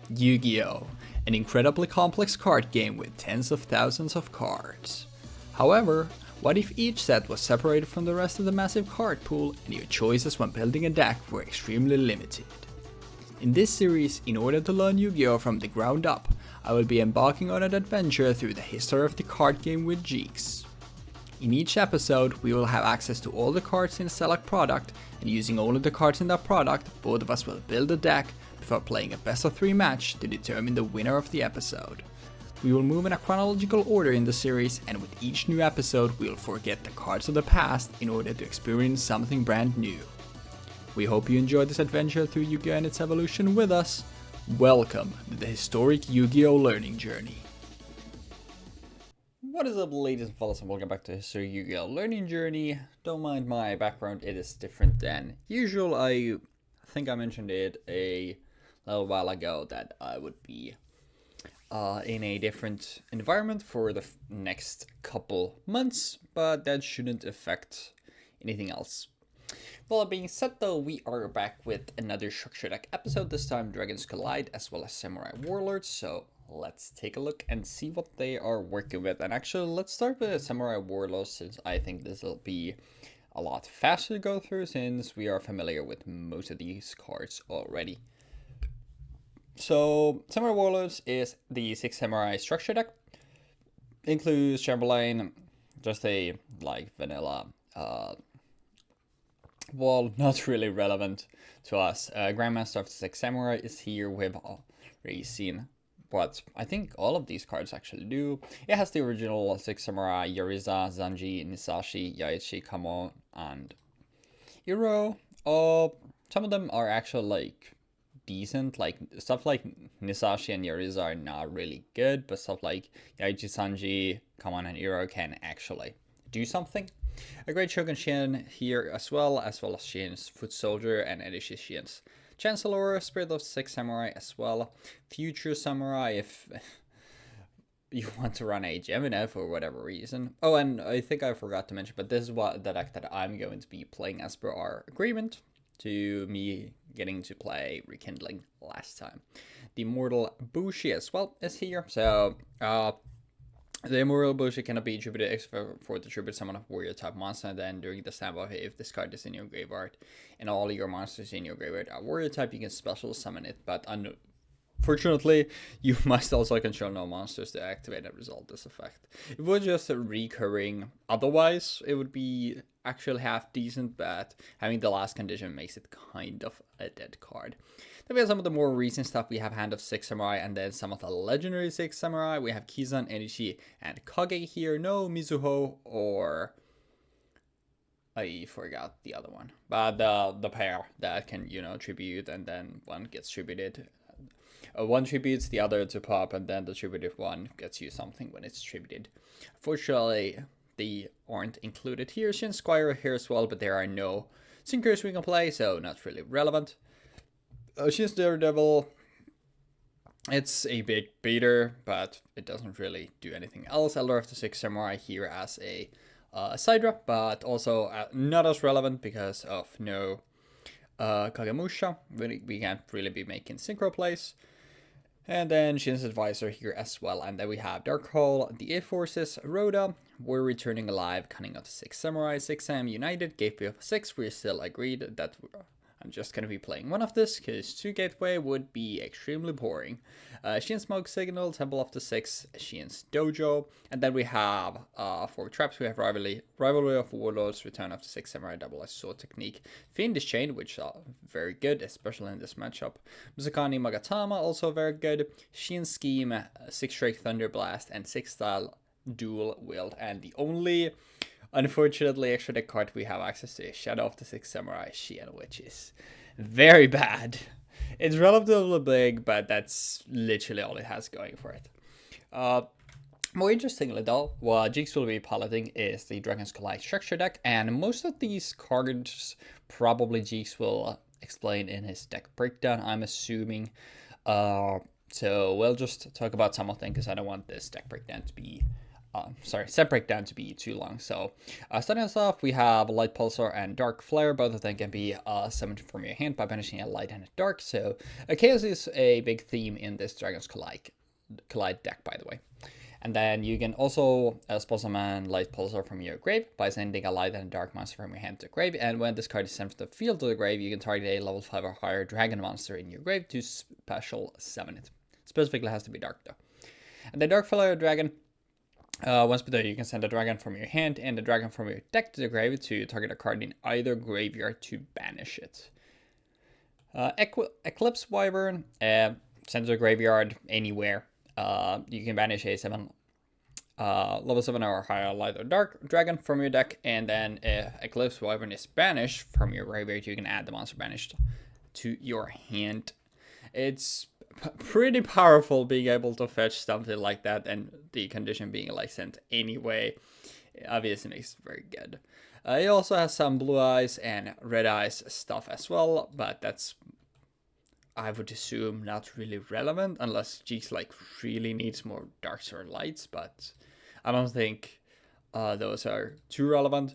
Yu-Gi-Oh! An incredibly complex card game with tens of thousands of cards. However, what if each set was separated from the rest of the massive card pool and your choices when building a deck were extremely limited? In this series, in order to learn Yu-Gi-Oh! From the ground up, I will be embarking on an adventure through the history of the card game with Jeexx. In each episode, we will have access to all the cards in a select product, and using only the cards in that product, both of us will build a deck before playing a best of 3 match to determine the winner of the episode. We will move in a chronological order in the series, and with each new episode, we will forget the cards of the past in order to experience something brand new. We hope you enjoyed this adventure through Yu-Gi-Oh! And its evolution with us. Welcome to the historic Yu-Gi-Oh! Learning journey. What is up, ladies and fellas, and welcome back to History Yu-Gi-Oh! Learning Journey. Don't mind my background, it is different than usual. I think I mentioned it a little while ago that I would be in a different environment for the next couple months, but that shouldn't affect anything else. Well, that being said though, we are back with another structure deck episode, this time Dragons Collide as well as Samurai Warlords, so let's take a look and see what they are working with. And actually, let's start with Samurai Warlords, since I think this will be a lot faster to go through, since we are familiar with most of these cards already. So, Samurai Warlords is the 6 Samurai structure deck. Includes Chamberlain, just a vanilla well, not really relevant to us. Grandmaster of the 6 Samurai is here. We've already seen what I think all of these cards actually do. It has the original 6 Samurai, Yoriza, Zanji, Nisashi, Yaichi, Kamo, and Iro. Some of them are actually decent. Stuff like Nisashi and Yoriza are not really good, but stuff like Yaichi, Sanji, Kamo, and Iro can actually do something. A great Shogun Shin here as well as Shin's Foot Soldier and Edishi Shin's Chancellor, Spirit of 6 Samurai as well. Future Samurai if you want to run a Gemini for whatever reason. Oh, and I think I forgot to mention, but this is the deck that I'm going to be playing as per our agreement to me getting to play Rekindling last time. The Immortal Bushi as well is here, so the Immortal Bushi cannot be attributed except for the tribute summon of warrior type monster, and then during the standby phase, if this card is in your graveyard and all your monsters in your graveyard are warrior type, you can special summon it, but unfortunately, you must also control no monsters to activate and resolve this effect. If it was just a recurring, otherwise, it would be actually half decent, but having the last condition makes it kind of a dead card. Then we have some of the more recent stuff. We have Hand of 6 Samurai, and then some of the legendary 6 Samurai. We have Kizan, Enishi, and Kage here. No Mizuho or I forgot the other one, but the pair that can tribute, and then one gets tributed. One tributes the other to pop, and then the tributed one gets you something when it's tributed. Unfortunately, they aren't included here. Shin Squire here as well, but there are no Sinkers we can play, so not really relevant. Shin's Daredevil, it's a big beater, but it doesn't really do anything else. Elder of the 6 Samurai here as a Sidra, but also not as relevant because of no Kagemusha. We can't really be making synchro plays. And then Shin's Advisor here as well. And then we have Dark Hole, the A-Forces, Rhoda, We're Returning Alive, Cunning of the 6 Samurai, 6M United, Gateway of 6. We're still agreed that I'm just going to be playing one of this, because 2 Gateway would be extremely boring. Shin's Smoke Signal, Temple of the 6, Shin's Dojo. And then we have, for traps, we have Rivalry of Warlords, Return of the 6 Samurai, Double-Edged Sword Technique, Fiendish Chain, which are very good, especially in this matchup. Muzukani Magatama, also very good. Shin Scheme, 6 Strike Thunder Blast, and 6 Style Dual Wield. And the only, unfortunately, extra deck card we have access to is Shadow of the 6 Samurai Shin, which is very bad. It's relatively big, but that's literally all it has going for it. More interestingly though, what Jeexx will be piloting is the Dragons Collide structure deck, and most of these cards probably Jeexx will explain in his deck breakdown, I'm assuming. So we'll just talk about some of them, because I don't want this deck breakdown to be set breakdown to be too long. So starting us off, we have Light Pulsar and Dark Flare. Both of them can be summoned from your hand by banishing a light and a dark. So Chaos is a big theme in this Dragon's Collide deck, by the way. And then you can also spell summon Light Pulsar from your grave by sending a light and a dark monster from your hand to the grave. And when this card is sent from the field to the grave, you can target a level 5 or higher dragon monster in your grave to special summon it. Specifically has to be dark though. And the Dark Flare Dragon, once per turn, you can send a dragon from your hand and a dragon from your deck to the grave to target a card in either graveyard to banish it. Eclipse Wyvern, send to the graveyard anywhere. You can banish a level 7 or higher light or dark dragon from your deck, and then if Eclipse Wyvern is banished from your graveyard, you can add the monster banished to your hand. It's pretty powerful being able to fetch something like that, and the condition being like sent anyway obviously makes it very good. It also has some blue eyes and red eyes stuff as well, but that's, I would assume, not really relevant unless Jeexx like really needs more darks or lights, but I don't think those are too relevant.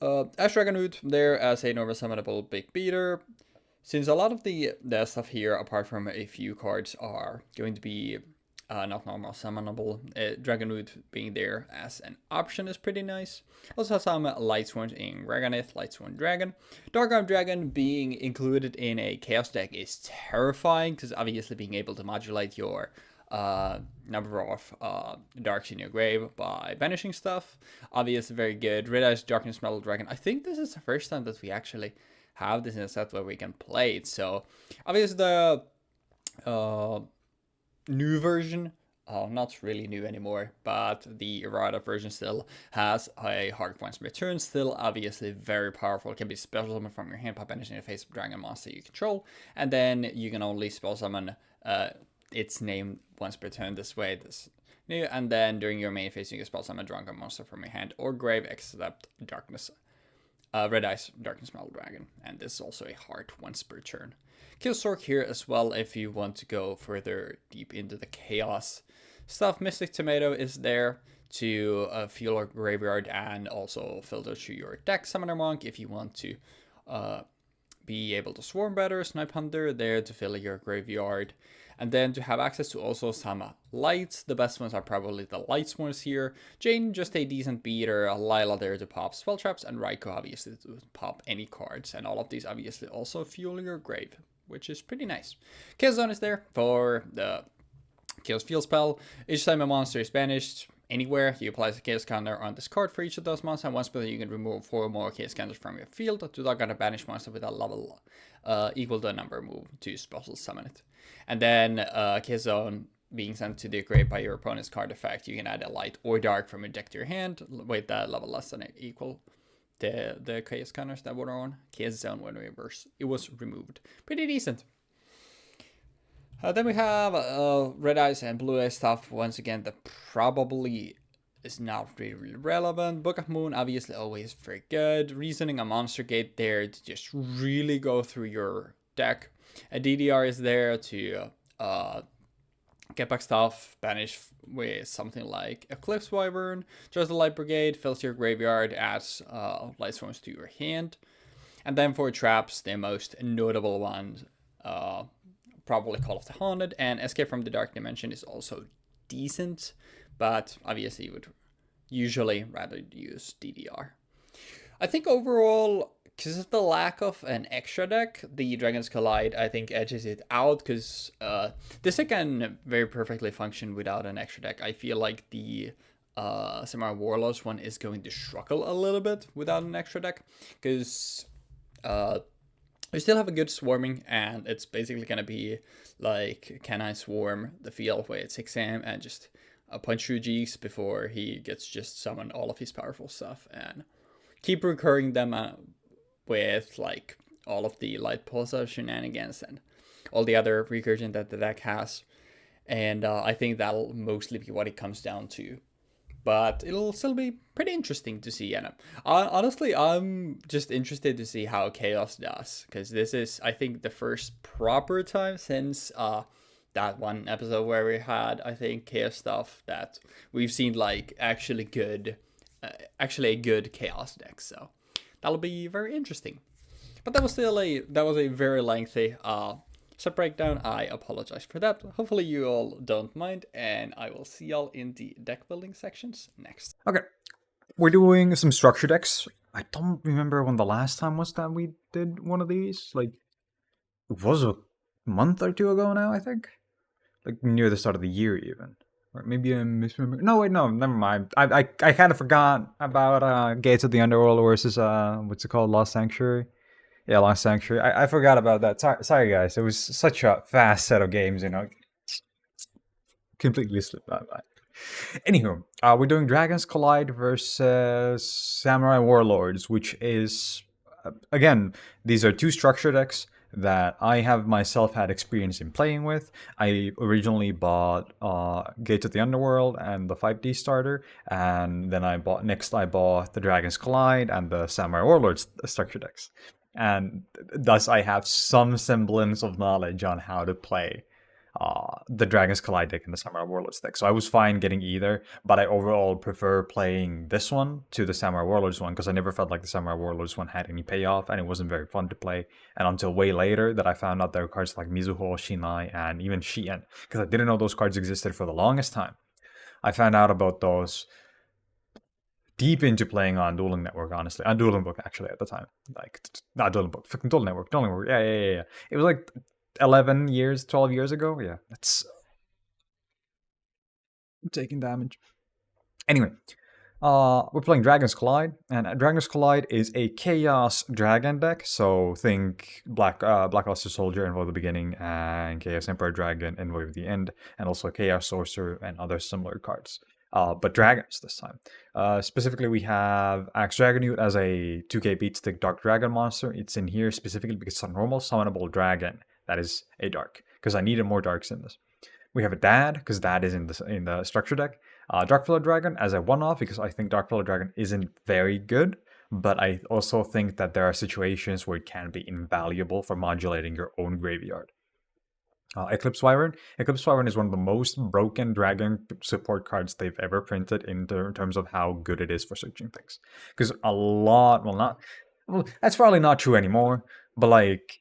Ash Dragonhood there as a normal summonable big beater. Since a lot of the stuff here, apart from a few cards, are going to be not normal summonable, Dragonhood being there as an option is pretty nice. Also some Light Sworn in Raganith, Light Sworn Dragon. Dark Arm Dragon being included in a Chaos deck is terrifying, because obviously being able to modulate your number of darks in your grave by banishing stuff, obviously very good. Red Eyes Darkness Metal Dragon. I think this is the first time that we actually have this in a set where we can play it. So obviously the new version, not really new anymore, but the errata version still has a hard points return. Still obviously very powerful. It can be special summon from your hand by banishing a face of dragon monster you control, and then you can only spell summon its name once per turn this way. This new, and then during your main phase you can spell summon a dragon monster from your hand or grave except darkness. Red Eyes Darkness Metal Dragon, and this is also a hard once per turn. Kill Sork here as well if you want to go further deep into the chaos stuff. Mystic Tomato is there to fuel your graveyard and also filter through your deck. Summoner Monk if you want to be able to swarm better. Snipe Hunter there to fill your graveyard. And then to have access to also some lights. The best ones are probably the light ones here. Jane, just a decent beater. Lila there to pop spell traps. And Raikou obviously to pop any cards. And all of these obviously also fuel your grave, which is pretty nice. Chaos Zone is there for the Chaos Field spell. Each time a monster is banished anywhere, you apply a Chaos counter on this card for each of those monsters. And once per turn, you can remove 4 more Chaos counters from your field to target a banished monster with a level equal to a number move to special summon it. And then Chaos Zone being sent to the grave by your opponent's card effect, you can add a light or dark from your deck to your hand with that level less than or equal the Chaos counters that were on Chaos Zone when it was removed. Pretty decent. Then we have Red Eyes and Blue Eyes stuff. Once again, that probably is not really relevant. Book of Moon, obviously always very good. Reasoning a Monster Gate there to just really go through your deck. A DDR is there to get back stuff, banish with something like Eclipse Wyvern. Just the Light Brigade fills your graveyard, adds Light Swarms to your hand. And then for traps, the most notable one, probably Call of the Haunted, and Escape from the Dark Dimension is also decent, but obviously you would usually rather use DDR. I think overall, because of the lack of an extra deck, the Dragon's Collide, I think, edges it out, because this deck can very perfectly function without an extra deck. I feel like the Samurai Warlords one is going to struggle a little bit without an extra deck, because we still have a good swarming, and it's basically going to be like, can I swarm the field with 6 AM and just punch through Jeexx before he gets just summoned all of his powerful stuff, and keep recurring them with like all of the Light Pulsar shenanigans and all the other recursion that the deck has. And I think that'll mostly be what it comes down to. But it'll still be pretty interesting to see. And honestly, I'm just interested to see how Chaos does, because this is, I think, the first proper time since that one episode where we had, I think, chaos stuff, that we've seen like actually a good chaos deck. So that'll be very interesting. But that was a very lengthy set breakdown. I apologize for that. Hopefully you all don't mind, and I will see y'all in the deck building sections next. Okay, we're doing some structure decks. I don't remember when the last time was that we did one of these. Like, it was a month or two ago now, I think. Like near the start of the year, even. Or maybe I'm misremembering. No, wait, no, never mind. I kind of forgot about Gates of the Underworld versus what's it called, Lost Sanctuary. Yeah, Lost Sanctuary. I forgot about that. Sorry, guys. It was such a fast set of games, you know. Completely slipped my mind. Anywho, we're doing Dragons Collide versus Samurai Warlords, which is, again, these are two structure decks that I have myself had experience in playing with. I originally bought Gates of the Underworld and the 5D starter, and then I bought the Dragons Collide and the Samurai Warlords structure decks. And thus I have some semblance of knowledge on how to play the Dragons Collide deck and the Samurai Warlords deck. So I was fine getting either, but I overall prefer playing this one to the Samurai Warlords one because I never felt like the Samurai Warlords one had any payoff and it wasn't very fun to play. And until way later that I found out there were cards like Mizuho, Shinai, and even Shien, because I didn't know those cards existed for the longest time. I found out about those deep into playing on Dueling Network, honestly. On Dueling Book, actually, at the time. Like, not Dueling Book, fucking Dueling Network. Dueling Network, yeah. It was like 11 years, 12 years ago. Yeah, that's taking damage. Anyway, we're playing Dragons Collide, and Dragons Collide is a Chaos Dragon deck. So think Black Luster Soldier Envoy of the beginning, and Chaos Emperor Dragon Envoy of the end, and also Chaos Sorcerer and other similar cards. But dragons this time. Specifically, we have Axe Dragonute as a 2k beatstick Dark Dragon monster. It's in here specifically because it's a normal summonable dragon that is a dark, because I needed more darks in this. We have a Dad, because Dad is in the structure deck. Darkfellow Dragon as a one-off, because I think Darkfellow Dragon isn't very good, but I also think that there are situations where it can be invaluable for modulating your own graveyard. Eclipse Wyvern. Eclipse Wyvern is one of the most broken dragon support cards they've ever printed in terms of how good it is for searching things. Because that's probably not true anymore, but like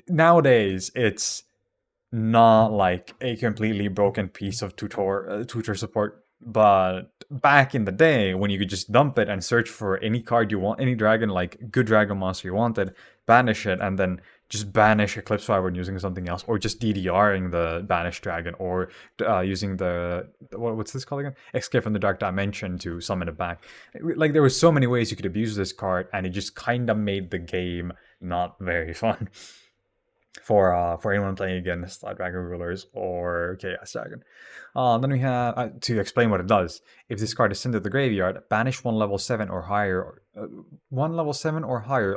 nowadays it's not like a completely broken piece of tutor support. But back in the day, when you could just dump it and search for any card you want, any dragon, like good dragon monster you wanted, banish it, and then just banish Eclipse Wyvern using something else, or just DDRing the banished dragon, or using what's this called again? Escape from the Dark Dimension to summon it back. Like there were so many ways you could abuse this card, and it just kind of made the game not very fun for anyone playing against Dragon Rulers or Chaos Dragon. Then we have, to explain what it does, if this card is sent to the graveyard, banish one level 7 or higher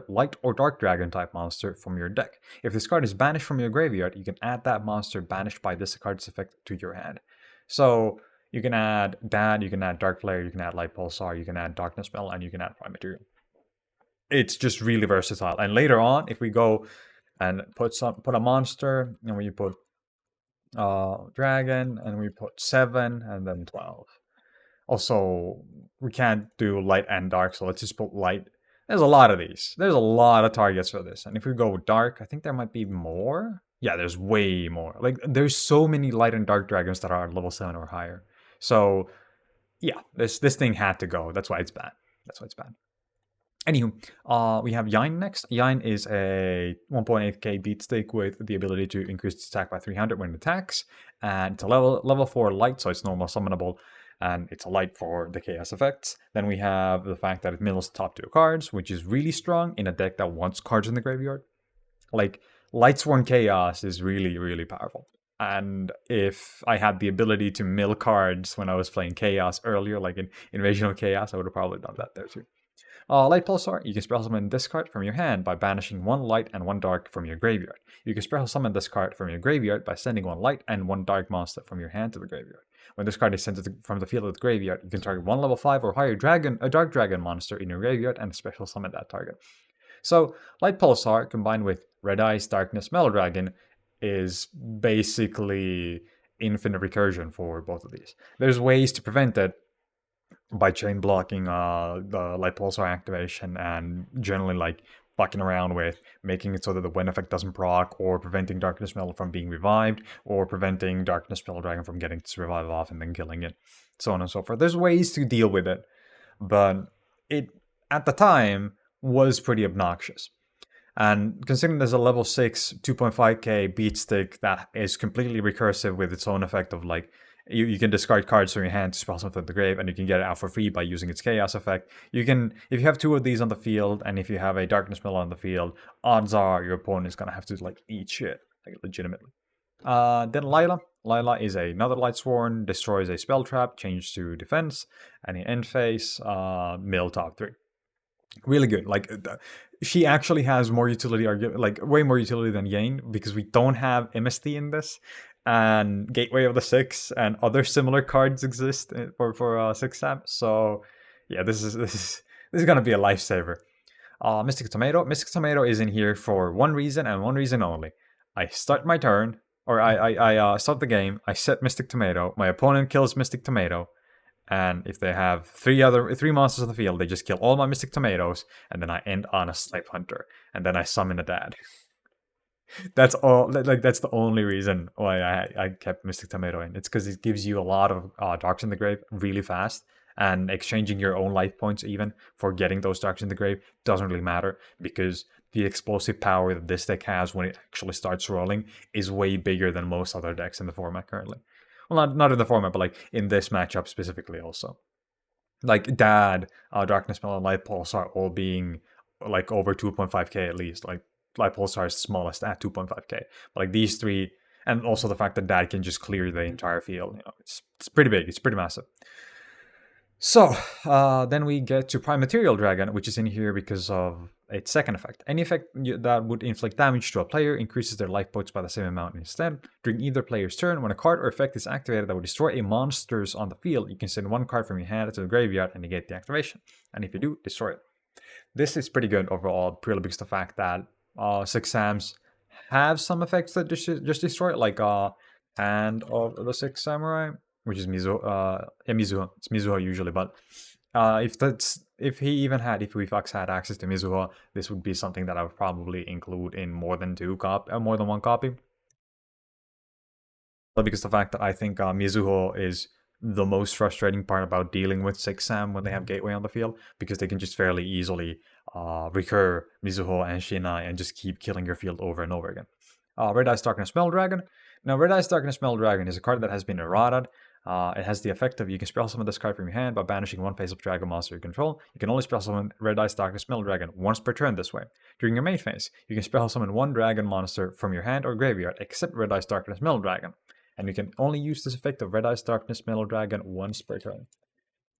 light or dark dragon type monster from your deck. If this card is banished from your graveyard, you can add that monster banished by this card's effect to your hand. So you can add Dad, you can add Dark Flare, you can add Light Pulsar, you can add Darkness Spell, and you can add Prime Material. It's just really versatile. And later on, if we go and put a monster, and we put dragon, and we put 7, and then 12. Also, we can't do light and dark, so let's just put light. There's a lot of these. There's a lot of targets for this. And if we go with dark, I think there might be more. Yeah, there's way more. Like, there's so many light and dark dragons that are level 7 or higher. So, yeah, this thing had to go. That's why it's bad. Anywho, we have Yine next. Yine is a 1.8k beatstick with the ability to increase its attack by 300 when it attacks. And it's a level 4 light, so it's normal summonable. And it's a light for the chaos effects. Then we have the fact that it mills top 2 cards, which is really strong in a deck that wants cards in the graveyard. Like, Lightsworn Chaos is really, really powerful. And if I had the ability to mill cards when I was playing Chaos earlier, like in Invasion of Chaos, I would have probably done that there too. Light Pulsar, you can special summon this card from your hand by banishing 1 light and 1 dark from your graveyard. You can special summon this card from your graveyard by sending 1 light and 1 dark monster from your hand to the graveyard. When this card is sent from the field of the graveyard, you can target 1 level 5 or higher a dark dragon monster in your graveyard and special summon that target. So, Light Pulsar combined with Red Eyes, Darkness, Metal Dragon is basically infinite recursion for both of these. There's ways to prevent it by chain blocking the light pulsar activation and generally like fucking around with making it so that the wind effect doesn't proc, or preventing Darkness Spell from being revived, or preventing Darkness Spell Dragon from getting its revive off and then killing it, so on and so forth. There's ways to deal with it, but it at the time was pretty obnoxious. And considering there's a level 6 2.5k beat stick that is completely recursive with its own effect of like, you can discard cards from your hand to spell something to the grave, and you can get it out for free by using its chaos effect. You can, if you have two of these on the field, and if you have a darkness spell on the field, odds are your opponent is gonna have to like eat shit, like legitimately. Then Lila. Lila is another Lightsworn, destroys a spell trap, changes to defense, and in end phase, mill top 3. Really good. Like, she actually has more utility, like way more utility than Yane, because we don't have MST in this, and Gateway of the Six and other similar cards exist for 6 tab. So yeah, this is gonna be a lifesaver. Mystic Tomato. Mystic Tomato is in here for one reason and one reason only. I start my turn, or I start the game. I set Mystic Tomato. My opponent kills Mystic Tomato. And if they have three monsters on the field, they just kill all my Mystic Tomatoes, and then I end on a Snipe Hunter, and then I summon a dad. That's all. Like, that's the only reason why I kept Mystic Tomato in. It's because it gives you a lot of Darks in the Grave really fast, and exchanging your own life points even for getting those Darks in the Grave doesn't really matter, because the explosive power that this deck has when it actually starts rolling is way bigger than most other decks in the format currently. Well, not in the format, but like in this matchup specifically also. Like Dad, Darkness Spell, and Light Pulsar all being like over 2.5k at least. Like Light Pulsar is smallest at 2.5k. But like these three, and also the fact that Dad can just clear the entire field, it's pretty big, it's pretty massive. So, then we get to Prime Material Dragon, which is in here because of its second effect. Any effect that would inflict damage to a player increases their life points by the same amount instead. During either player's turn, when a card or effect is activated that would destroy a monsters on the field, you can send one card from your hand to the graveyard and negate the activation. And if you do, destroy it. This is pretty good overall, purely because of the fact that 6 Sams have some effects that just destroy it, like Hand of the Six Samurai, which is Mizuho. Mizuho. It's Mizuho usually, but if Weebfox had access to Mizuho, this would be something that I would probably include in more than one copy. But because the fact that I think Mizuho is the most frustrating part about dealing with 6 Sam when they have Gateway on the field, because they can just fairly easily recur Mizuho and Shinai and just keep killing your field over and over again. Red Eyes Darkness Spell Dragon. Now, Red Eyes Darkness Spell Dragon is a card that has been errated. It has the effect of you can spell summon this card from your hand by banishing one face-up dragon monster you control. You can only spell summon Red Eyes Darkness Spell Dragon once per turn this way. During your main phase, you can spell summon one dragon monster from your hand or graveyard, except Red Eyes Darkness Spell Dragon. And you can only use this effect of Red Eyes Darkness Spell Dragon once per turn.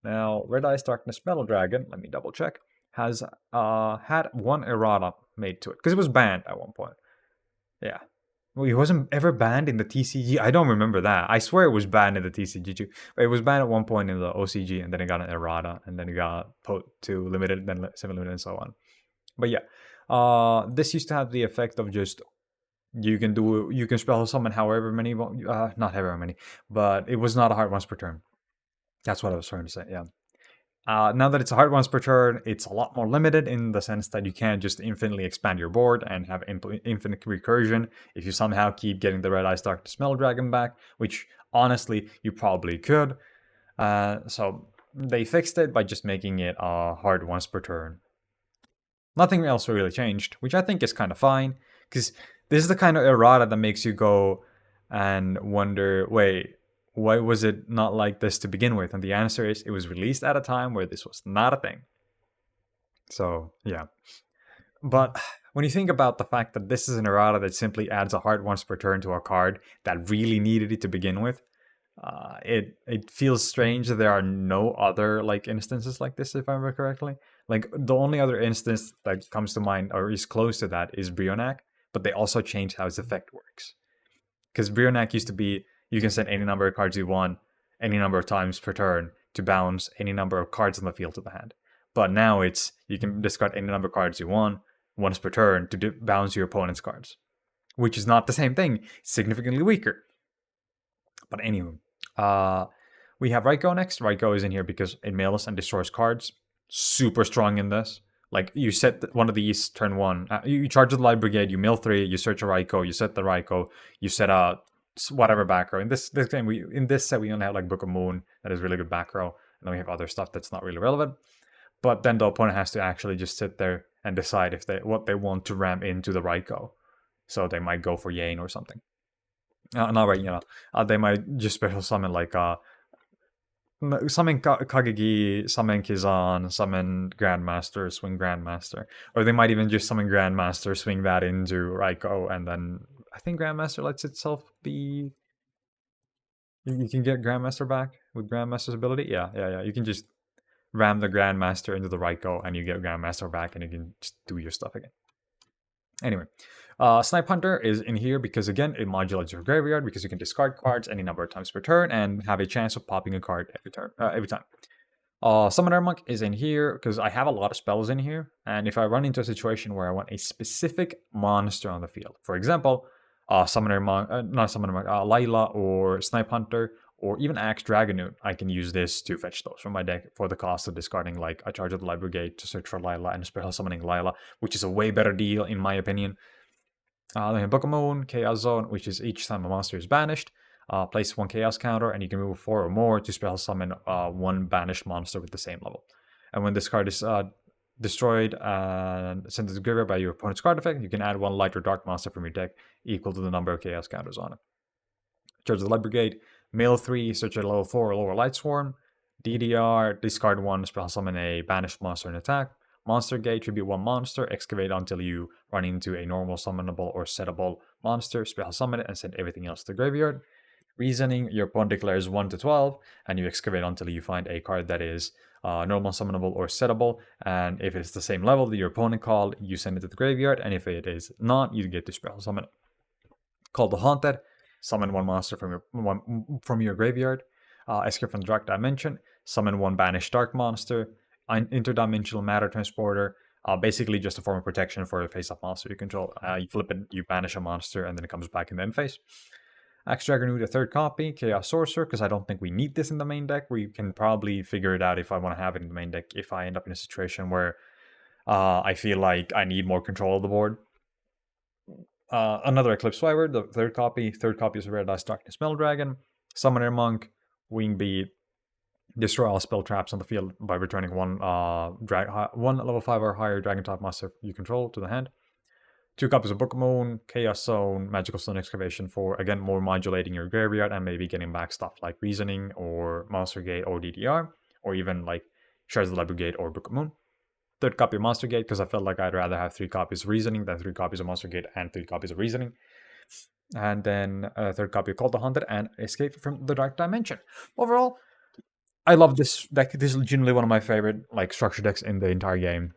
Now, Red Eyes Darkness Spell Dragon, let me double check, has had one errata made to it, because it was banned at one point. Yeah. Well, it wasn't ever banned in the TCG. I don't remember that. I swear it was banned in the TCG too. But it was banned at one point in the OCG, and then it got an errata, and then it got put to limited, then semi-limited, and so on. But yeah, this used to have the effect of just you can spell summon however many, not however many, but it was not a hard once per turn. That's what I was trying to say. Yeah. Now that it's a hard once per turn, it's a lot more limited in the sense that you can't just infinitely expand your board and have infinite recursion if you somehow keep getting the Red Eyes Darkness Spell Dragon back, which honestly you probably could. So they fixed it by just making it a hard once per turn. Nothing else really changed, which I think is kind of fine, because this is the kind of errata that makes you go and wonder, wait, why was it not like this to begin with? And the answer is it was released at a time where this was not a thing. So, yeah. But when you think about the fact that this is an errata that simply adds a hard once per turn to a card that really needed it to begin with, it feels strange that there are no other like instances like this, if I remember correctly. Like, the only other instance that comes to mind or is close to that is Brionac, but they also changed how its effect works. Because Brionac used to be, you can send any number of cards you want, any number of times per turn, to bounce any number of cards on the field to the hand. But now it's, you can discard any number of cards you want, once per turn, to bounce your opponent's cards. which is not the same thing. It's significantly weaker. But anyway, we have Raiko next. Raiko is in here because it mills and destroys cards. Super strong in this. Like, you set one of these turn one. You charge the Light Brigade, you mill 3, you search a Raiko, you set the Raiko, you set a whatever back row. In this game, in this set, we only have like Book of Moon, that is really good back row. And then we have other stuff that's not really relevant. But then the opponent has to actually just sit there and decide if what they want to ram into the Raiko. So they might go for Yane or something. Not right, they might just special summon like summon Kagegi, summon Kizan, summon Grandmaster, swing Grandmaster. Or they might even just summon Grandmaster, swing that into Raiko, and then I think Grandmaster lets itself be... You can get Grandmaster back with Grandmaster's ability? Yeah. You can just ram the Grandmaster into the Raiko, and you get Grandmaster back, and you can just do your stuff again. Anyway, Snipe Hunter is in here because, again, it modulates your graveyard because you can discard cards any number of times per turn and have a chance of popping a card every time. Summoner Monk is in here because I have a lot of spells in here, and if I run into a situation where I want a specific monster on the field, for example, Summoner Monk, Lila or Snipe Hunter, or even Axe Dragonoot, I can use this to fetch those from my deck for the cost of discarding like a Charge of the Light Brigade to search for Lila and special summoning Lila, which is a way better deal in my opinion. Then we have Book of Moon, Chaos Zone, which is each time a monster is banished, place 1 Chaos counter, and you can move 4 or more to special summon 1 banished monster with the same level. And when this card is destroyed and sent to the graveyard by your opponent's card effect, you can add 1 light or dark monster from your deck equal to the number of Chaos counters on it. Charge the Light Brigade, mill 3, search at level 4 or lower Light Swarm, DDR, discard 1, special summon a banished monster and attack. Monster Gate, tribute 1 monster, excavate until you run into a normal summonable or settable monster, special summon it, and send everything else to the graveyard. Reasoning, your opponent declares 1 to 12, and you excavate until you find a card that is normal summonable or settable, and if it's the same level that your opponent called, you send it to the graveyard, and if it is not, you get to special summon it. Call the Haunted, summon 1 monster from your graveyard. Escape from the Dark Dimension, summon 1 banished dark monster. Interdimensional Matter Transporter, basically just a form of protection for a face-up monster you control. You flip it, you banish a monster, and then it comes back in the end phase. Axe Dragonoot, a 3rd copy, Chaos Sorcerer, because I don't think we need this in the main deck. We can probably figure it out if I want to have it in the main deck, if I end up in a situation where I feel like I need more control of the board. Another Eclipse Wyvern, the 3rd copy. 3rd copy is a Red Ice Darkness Spell Dragon. Summoner Monk, Wingbeat, destroy all spell traps on the field by returning 1 level 5 or higher dragon type monster you control to the hand. 2 copies of Book of Moon, Chaos Zone, Magical Stone Excavation for, again, more modulating your graveyard and maybe getting back stuff like Reasoning or Monster Gate or DDR, or even like Shards of the Light Brigade or Book of Moon. 3rd copy of Monster Gate because I felt like I'd rather have 3 copies of Reasoning than 3 copies of Monster Gate and 3 copies of Reasoning. And then 3rd copy of Call the Haunted and Escape from the Dark Dimension. Overall, I love this deck. This is legitimately one of my favorite like structure decks in the entire game.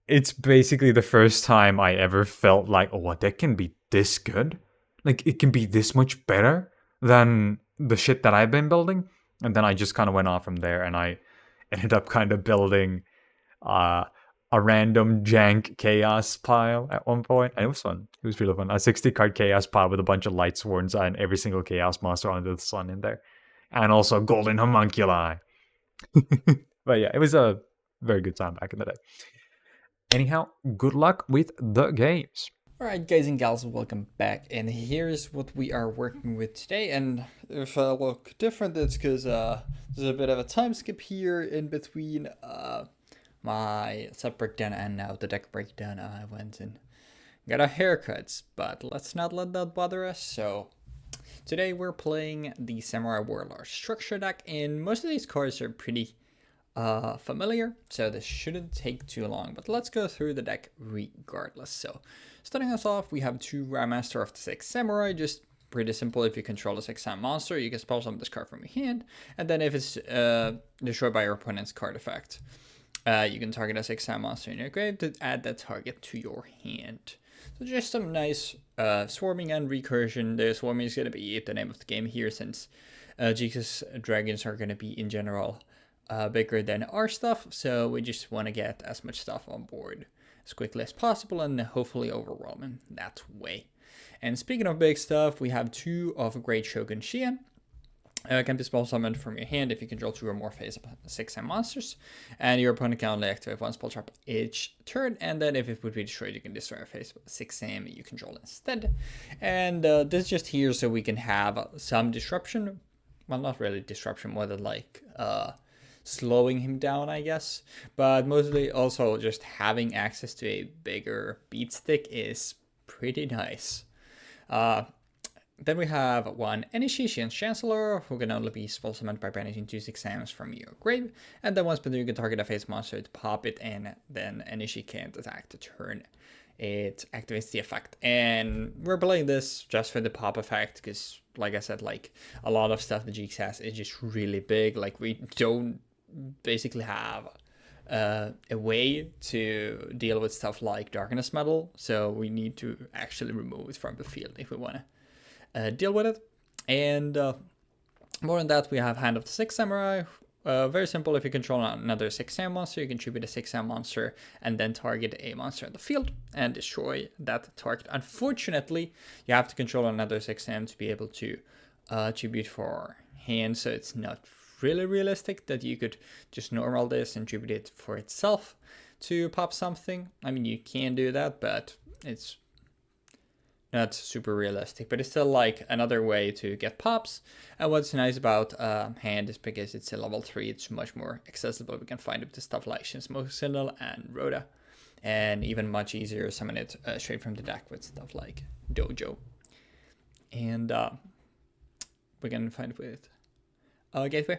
It's basically the first time I ever felt like, oh, a deck can be this good. Like, it can be this much better than the shit that I've been building. And then I just kind of went off from there, and I ended up kind of building a random jank chaos pile at one point, and it was fun. It was really fun. A 60-card chaos pile with a bunch of light swords and every single chaos monster under the sun in there. And also golden homunculi. But yeah, it was a very good time back in the day. Anyhow, good luck with the games. Alright guys and gals, welcome back, and here's what we are working with today. And if I look different, it's because there's a bit of a time skip here in between my set breakdown and now the deck breakdown. I went and got our haircuts, but let's not let that bother us. So today we're playing the Samurai Warlords structure deck, and most of these cards are pretty familiar, so this shouldn't take too long, but let's go through the deck regardless. So starting us off, we have 2 Grandmaster of the 6 Samurai, just pretty simple. If you control a 6-time monster, you can spell summon this card from your hand, and then if it's destroyed by your opponent's card effect, you can target a 6-time monster in your grave to add that target to your hand. So just some nice swarming and recursion. The swarming is going to be the name of the game here, since Jeex's dragons are going to be in general bigger than our stuff, so we just want to get as much stuff on board as quickly as possible and hopefully overwhelm him that way. And speaking of big stuff, we have 2 of Great Shogun Shien. Can be spell summoned from your hand if you control 2 or more face up 6M monsters, and your opponent can only activate 1 spell trap each turn, and then if it would be destroyed, you can destroy a face 6M you control instead. And this is just here so we can have some disruption. Well, not really disruption, more than like slowing him down, I guess. But mostly also just having access to a bigger beat stick is pretty nice. Then we have 1 Enishi Chancellor, who can only be spell summoned by banishing 2 6Ms from your grave. And then once per turn, you can target a face monster to pop it, and then Enishi can't attack the turn it activates the effect. And we're playing this just for the pop effect, because, like I said, like a lot of stuff the Jeexx has is just really big. Like, we don't basically have a way to deal with stuff like Darkness Metal, so we need to actually remove it from the field if we want to deal with it. And more than that, we have Hand of the Sixth Samurai. Very simple. If you control another 6M monster, you can tribute a 6M monster and then target a monster in the field and destroy that target. Unfortunately, you have to control another 6M to be able to tribute for hand, so it's not really realistic that you could just normal this and tribute it for itself to pop something. I mean, you can do that, but it's not super realistic, but it's still like another way to get pops. And what's nice about hand is because it's a level 3, it's much more accessible. We can find it with stuff like Shinsmoke Signal and Rhoda, and even much easier to summon it straight from the deck with stuff like Dojo. And we can find it with Gateway.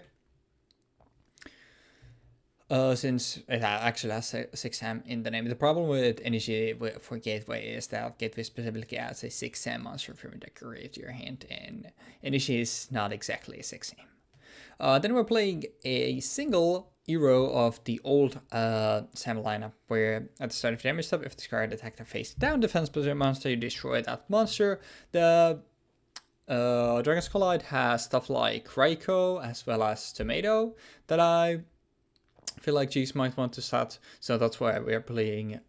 Since it actually has 6M in the name. The problem with Energy for Gateway is that Gateway specifically adds a 6M monster from your deck to your hand, and Energy is not exactly a 6M. Then we're playing a single hero of the old Sam lineup, where at the start of the damage step, if this card attacked a face down defense position monster, you destroy that monster. The Dragon's Collide has stuff like Raiko as well as Tomato that I feel like Jeexx might want to set, so that's why we're playing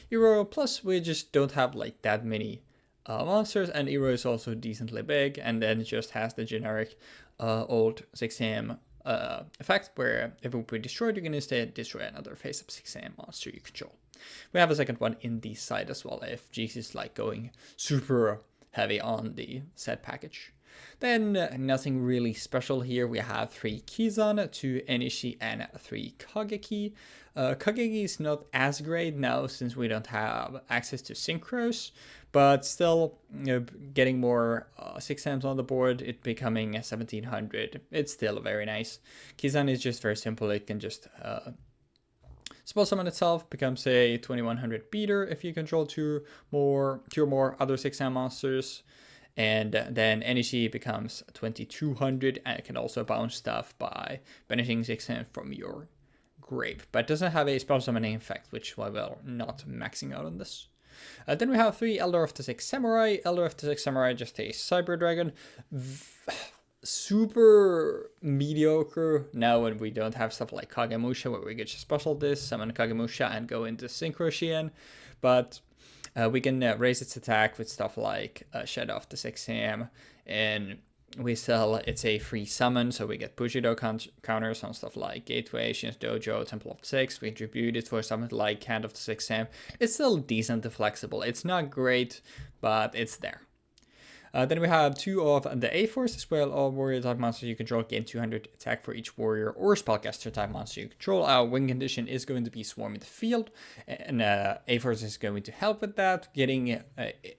Hero. Plus, we just don't have like that many monsters, and Hero is also decently big, and then it just has the generic old 6am effect, where if it will be destroyed, you can instead destroy another face-up 6am monster you control. We have a second one in the side as well, if Jeexx is like going super heavy on the set package. Then nothing really special here. We have 3 Kizan, 2 Enishi, and 3 Kageki. Kageki is not as great now since we don't have access to synchros, but still, getting more 6Ms on the board, it becoming 1700. It's still very nice. Kizan is just very simple. It can just spell summon itself, becomes a 2100 beater if you control 2 or more other 6M monsters. And then Energy becomes 2200, and it can also bounce stuff by banishing 6M from your grave, but it doesn't have a spell summoning effect, which is why we're not maxing out on this. Then we have 3 Elder of the Six Samurai. Elder of the Six Samurai, just a Cyber Dragon. Super mediocre now when we don't have stuff like Kagemusha, where we get just special this, summon Kagemusha, and go into Synchro Shien. But we can raise its attack with stuff like Shadow of the 6am, and we sell it's a free summon, so we get Bushido counters on stuff like Gateway, Shin's Dojo, Temple of the 6. We tribute it for something like Hand of the 6am. It's still decent and flexible. It's not great, but it's there. Then we have 2 of the A-Force as well. All warrior type monsters you control gain 200 attack for each warrior or spellcaster type monster you control. Our win condition is going to be Swarm in the field, and A-Force is going to help with that. Getting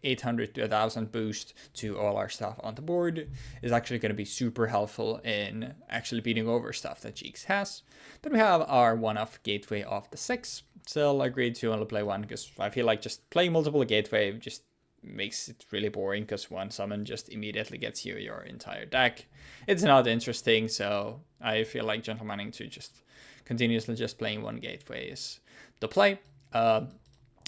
800 to 1000 boost to all our stuff on the board is actually going to be super helpful in actually beating over stuff that Jeexx has. Then we have our 1-off Gateway of the 6. Still agreed to only play 1, because I feel like just playing multiple Gateway just makes it really boring, because one summon just immediately gets you your entire deck. It's not interesting, so I feel like gentlemaning to just continuously just playing 1 Gateway is the play.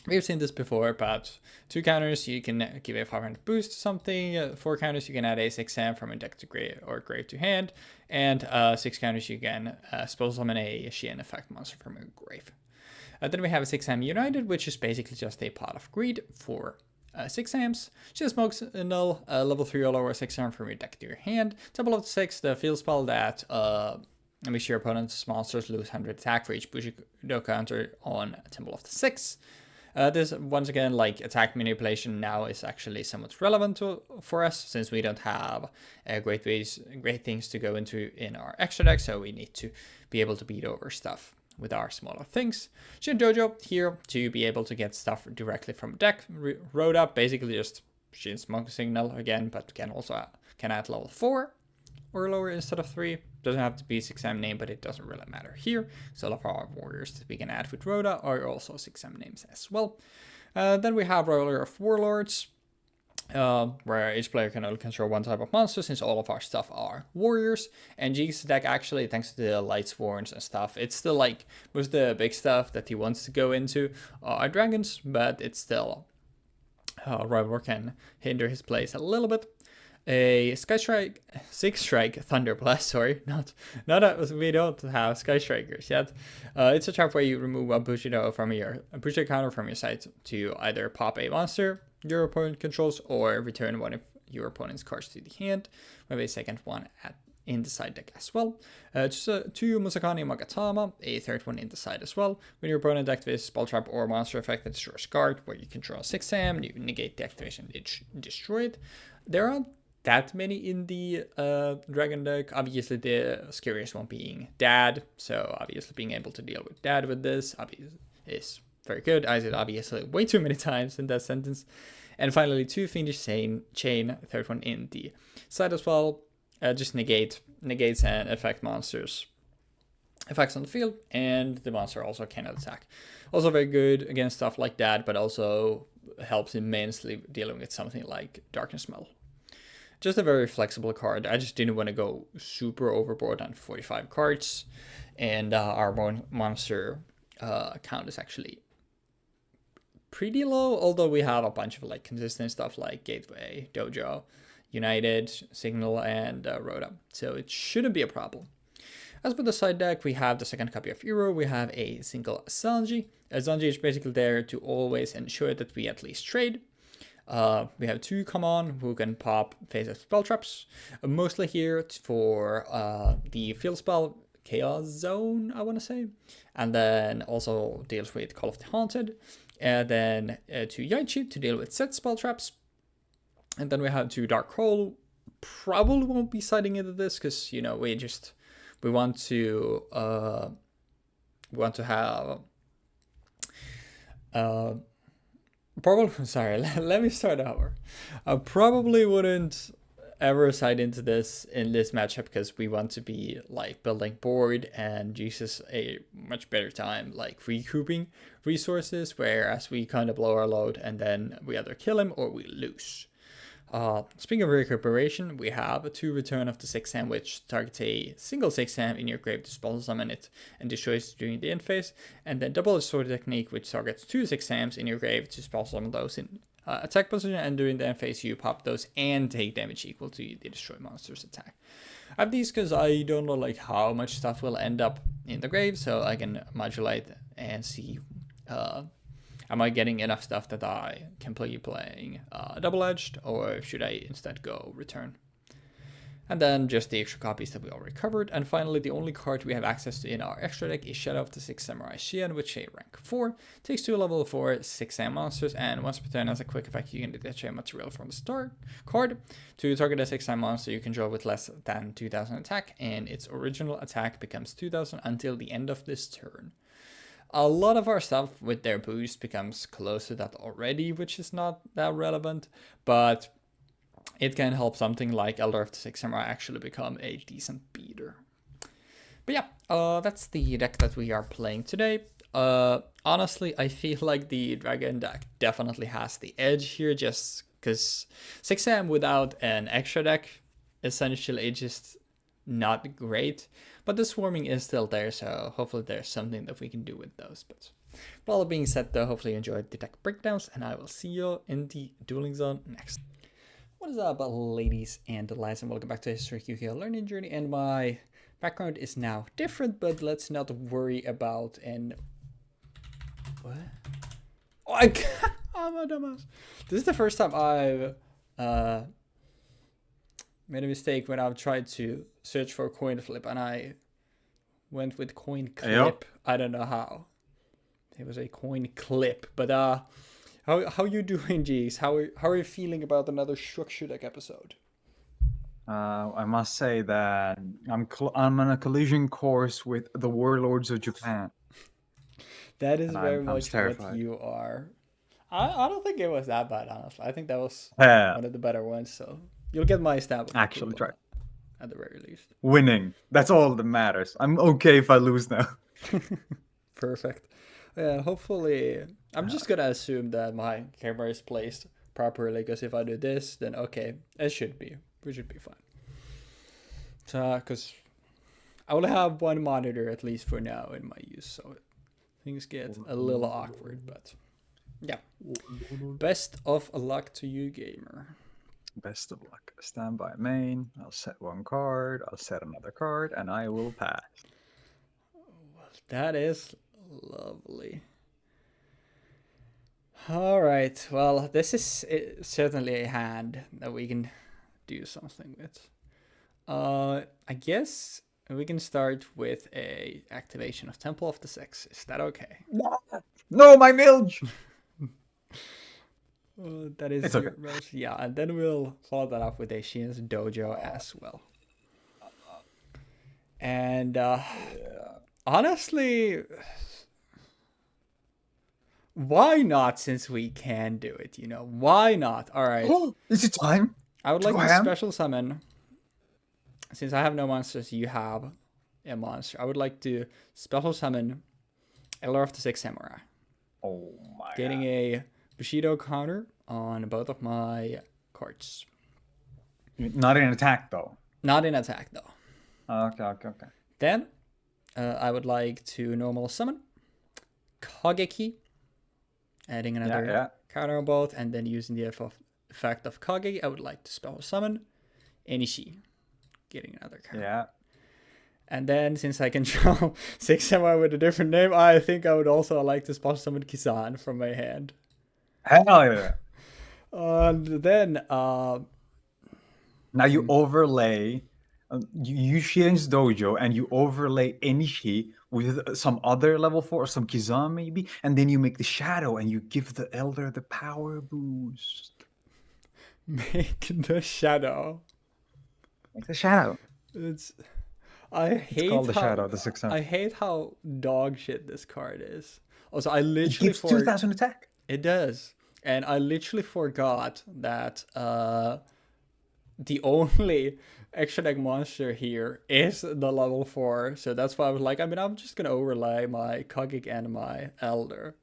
We've seen this before, but 2 counters you can give a 500 boost to something, 4 counters you can add a 6M from a deck to grave or grave to hand, and 6 counters you can spell summon a Shien effect monster from a grave. Then we have a 6am United, which is basically just a pot of greed for 6ams. She smokes a null, level 3 or lower 6am from your deck to your hand. Temple of the 6, the field spell that makes your opponent's monsters lose 100 attack for each Bushido counter on Temple of the 6. This, once again, like attack manipulation now is actually somewhat relevant for us, since we don't have great things to go into in our extra deck, so we need to be able to beat over stuff with our smaller things. Shin Dojo here to be able to get stuff directly from deck. Rhoda, basically just Shin Smoke Signal again, but can add level 4 or lower instead of 3. Doesn't have to be 6M name, but it doesn't really matter here. So all of our warriors that we can add with Rhoda are also 6M names as well. Then we have Roller of Warlords, where each player can only control one type of monster, since all of our stuff are warriors. And Jeexx deck, actually, thanks to the Light Sworns and stuff, it's still like most of the big stuff that he wants to go into are dragons, but it's still Roller can hinder his plays a little bit. A Sky Strike, 6-strike Thunder Blast, sorry, we don't have Sky Strikers yet. It's a trap where you remove a Bushido counter from your side to either pop a monster your opponent controls or return one of your opponent's cards to the hand. We have a second one in the side deck as well. Two Musakani Magatama, a third one in the side as well. When your opponent activates a spell trap or monster effect that destroys card, where you control 6am, you negate the activation, destroy it. There aren't that many in the dragon deck. Obviously the scariest one being Dad, so obviously being able to deal with Dad with this is very good. I said obviously way too many times in that sentence. And finally 2 Fiendish Chain, third one in the side as well. Just negates and affect monsters effects on the field, and the monster also cannot attack. Also very good against stuff like that, but also helps immensely dealing with something like Darkness Metal. Just a very flexible card. I just didn't want to go super overboard on 45 cards, and our monster count is actually pretty low, although we have a bunch of like consistent stuff like Gateway, Dojo, United, Signal, and Rhoda, so it shouldn't be a problem. As for the side deck, we have the second copy of Hero. We have a single Zanji. Zanji is basically there to always ensure that we at least trade. We have 2 common who can pop face-up spell traps, mostly here for the field spell Chaos Zone, I want to say, and then also deals with Call of the Haunted, and then 2 Yaichi to deal with set spell traps, and then we have 2 Dark Hole. Probably won't be siding into this because, you know, we want to have sorry, let me start over. I probably wouldn't ever side into this in this matchup because we want to be like building board, and Jeexx is a much better time like recouping resources, whereas we kind of blow our load and then we either kill him or we lose. Speaking of recuperation, we have a 2 Return of the 6am, which targets a single 6am in your grave to spell summon it and destroys it during the end phase, and then Double Sword Technique, which targets 2 6ams in your grave to spell summon those in attack position, and during the end phase you pop those and take damage equal to the destroy monster's attack. I have these because I don't know like how much stuff will end up in the grave, so I can modulate and see am I getting enough stuff that I can play playing double-edged, or should I instead go return? And then just the extra copies that we already covered. And finally, the only card we have access to in our extra deck is Shadow of the 6 Samurai Shian, which is a rank 4. Takes 2 level 4 6am monsters, and once per turn as a quick effect, you can detach a material from the start card. To target a 6am monster you control with less than 2000 attack, and its original attack becomes 2000 until the end of this turn. A lot of our stuff with their boost becomes close to that already, which is not that relevant, but it can help something like Elder of the 6 Samurai actually become a decent beater. But yeah, that's the deck that we are playing today. Honestly, I feel like the Dragon deck definitely has the edge here, just because 6am without an extra deck essentially just not great. But the swarming is still there, so hopefully there's something that we can do with those. But all that being said, though, hopefully you enjoyed the deck breakdowns, and I will see you in the dueling zone next. What is up, ladies and lads, and welcome back to History Yu-Gi-Oh! Learning Journey. And my background is now different, but let's not worry about What? Oh, I'm a dumbass. This is the first time I've made a mistake when I've tried to search for coin flip and I went with coin clip. Yep. I don't know how. It was a coin clip, but how you doing, Jeexx? How are you feeling about another structure deck episode? I must say that I'm on a collision course with the Warlords of Japan, That is and very I'm much what terrified. you are. I don't think it was that bad, honestly. I think that was Yeah, one of the better ones. So you'll get my stamp of actually, approval try at the very least. winning. That's all that matters. I'm okay if I lose now. Perfect. Yeah, hopefully, I'm just gonna assume that my camera is placed properly. Because if I do this, then okay, it should be. We should be fine. So, because I will have one monitor at least for now in my use, so things get a little awkward. But yeah, best of luck to you, gamer. Best of luck. Stand by main. I'll set one card. I'll set another card, and I will pass. That is lovely. All right. Well, this is certainly a hand that we can do something with. I guess we can start with a activation of Temple of the Six. Is that okay? No, my Milge! That is It's okay. yeah, and then we'll follow that up with a Shin's Dojo as well. And honestly, why not? Since we can do it, why not? All right. Is it time? I would like Go to ahead. special summon. Since I have no monsters, you have a monster. I would like to special summon Elder of the Six Samurai. Oh my Getting god. a Bushido counter on both of my cards. Not in attack, though. Not in attack, though. Okay. Then, I would like to normal summon Kageki, adding another counter on both, and then using the effect of Kageki, I would like to special summon Enishi, getting another counter. Yeah. And then, since I can draw 6 Samurai with a different name, I think I would also like to special summon Kisan from my hand. Hell yeah. And then, now you overlay you use Shin's Dojo and you overlay Enishi with some other level 4, some Kizan maybe, and then you make the Shadow and you give the Elder the power boost. Make the Shadow. Make the Shadow. It's called the Shadow, the 6 I hate how dog shit this card is. Also, I It literally gives 2000 attack. It does. And I literally forgot that the only extra deck monster here is the level 4. So that's why I was like, I'm just going to overlay my Kagek and my Elder.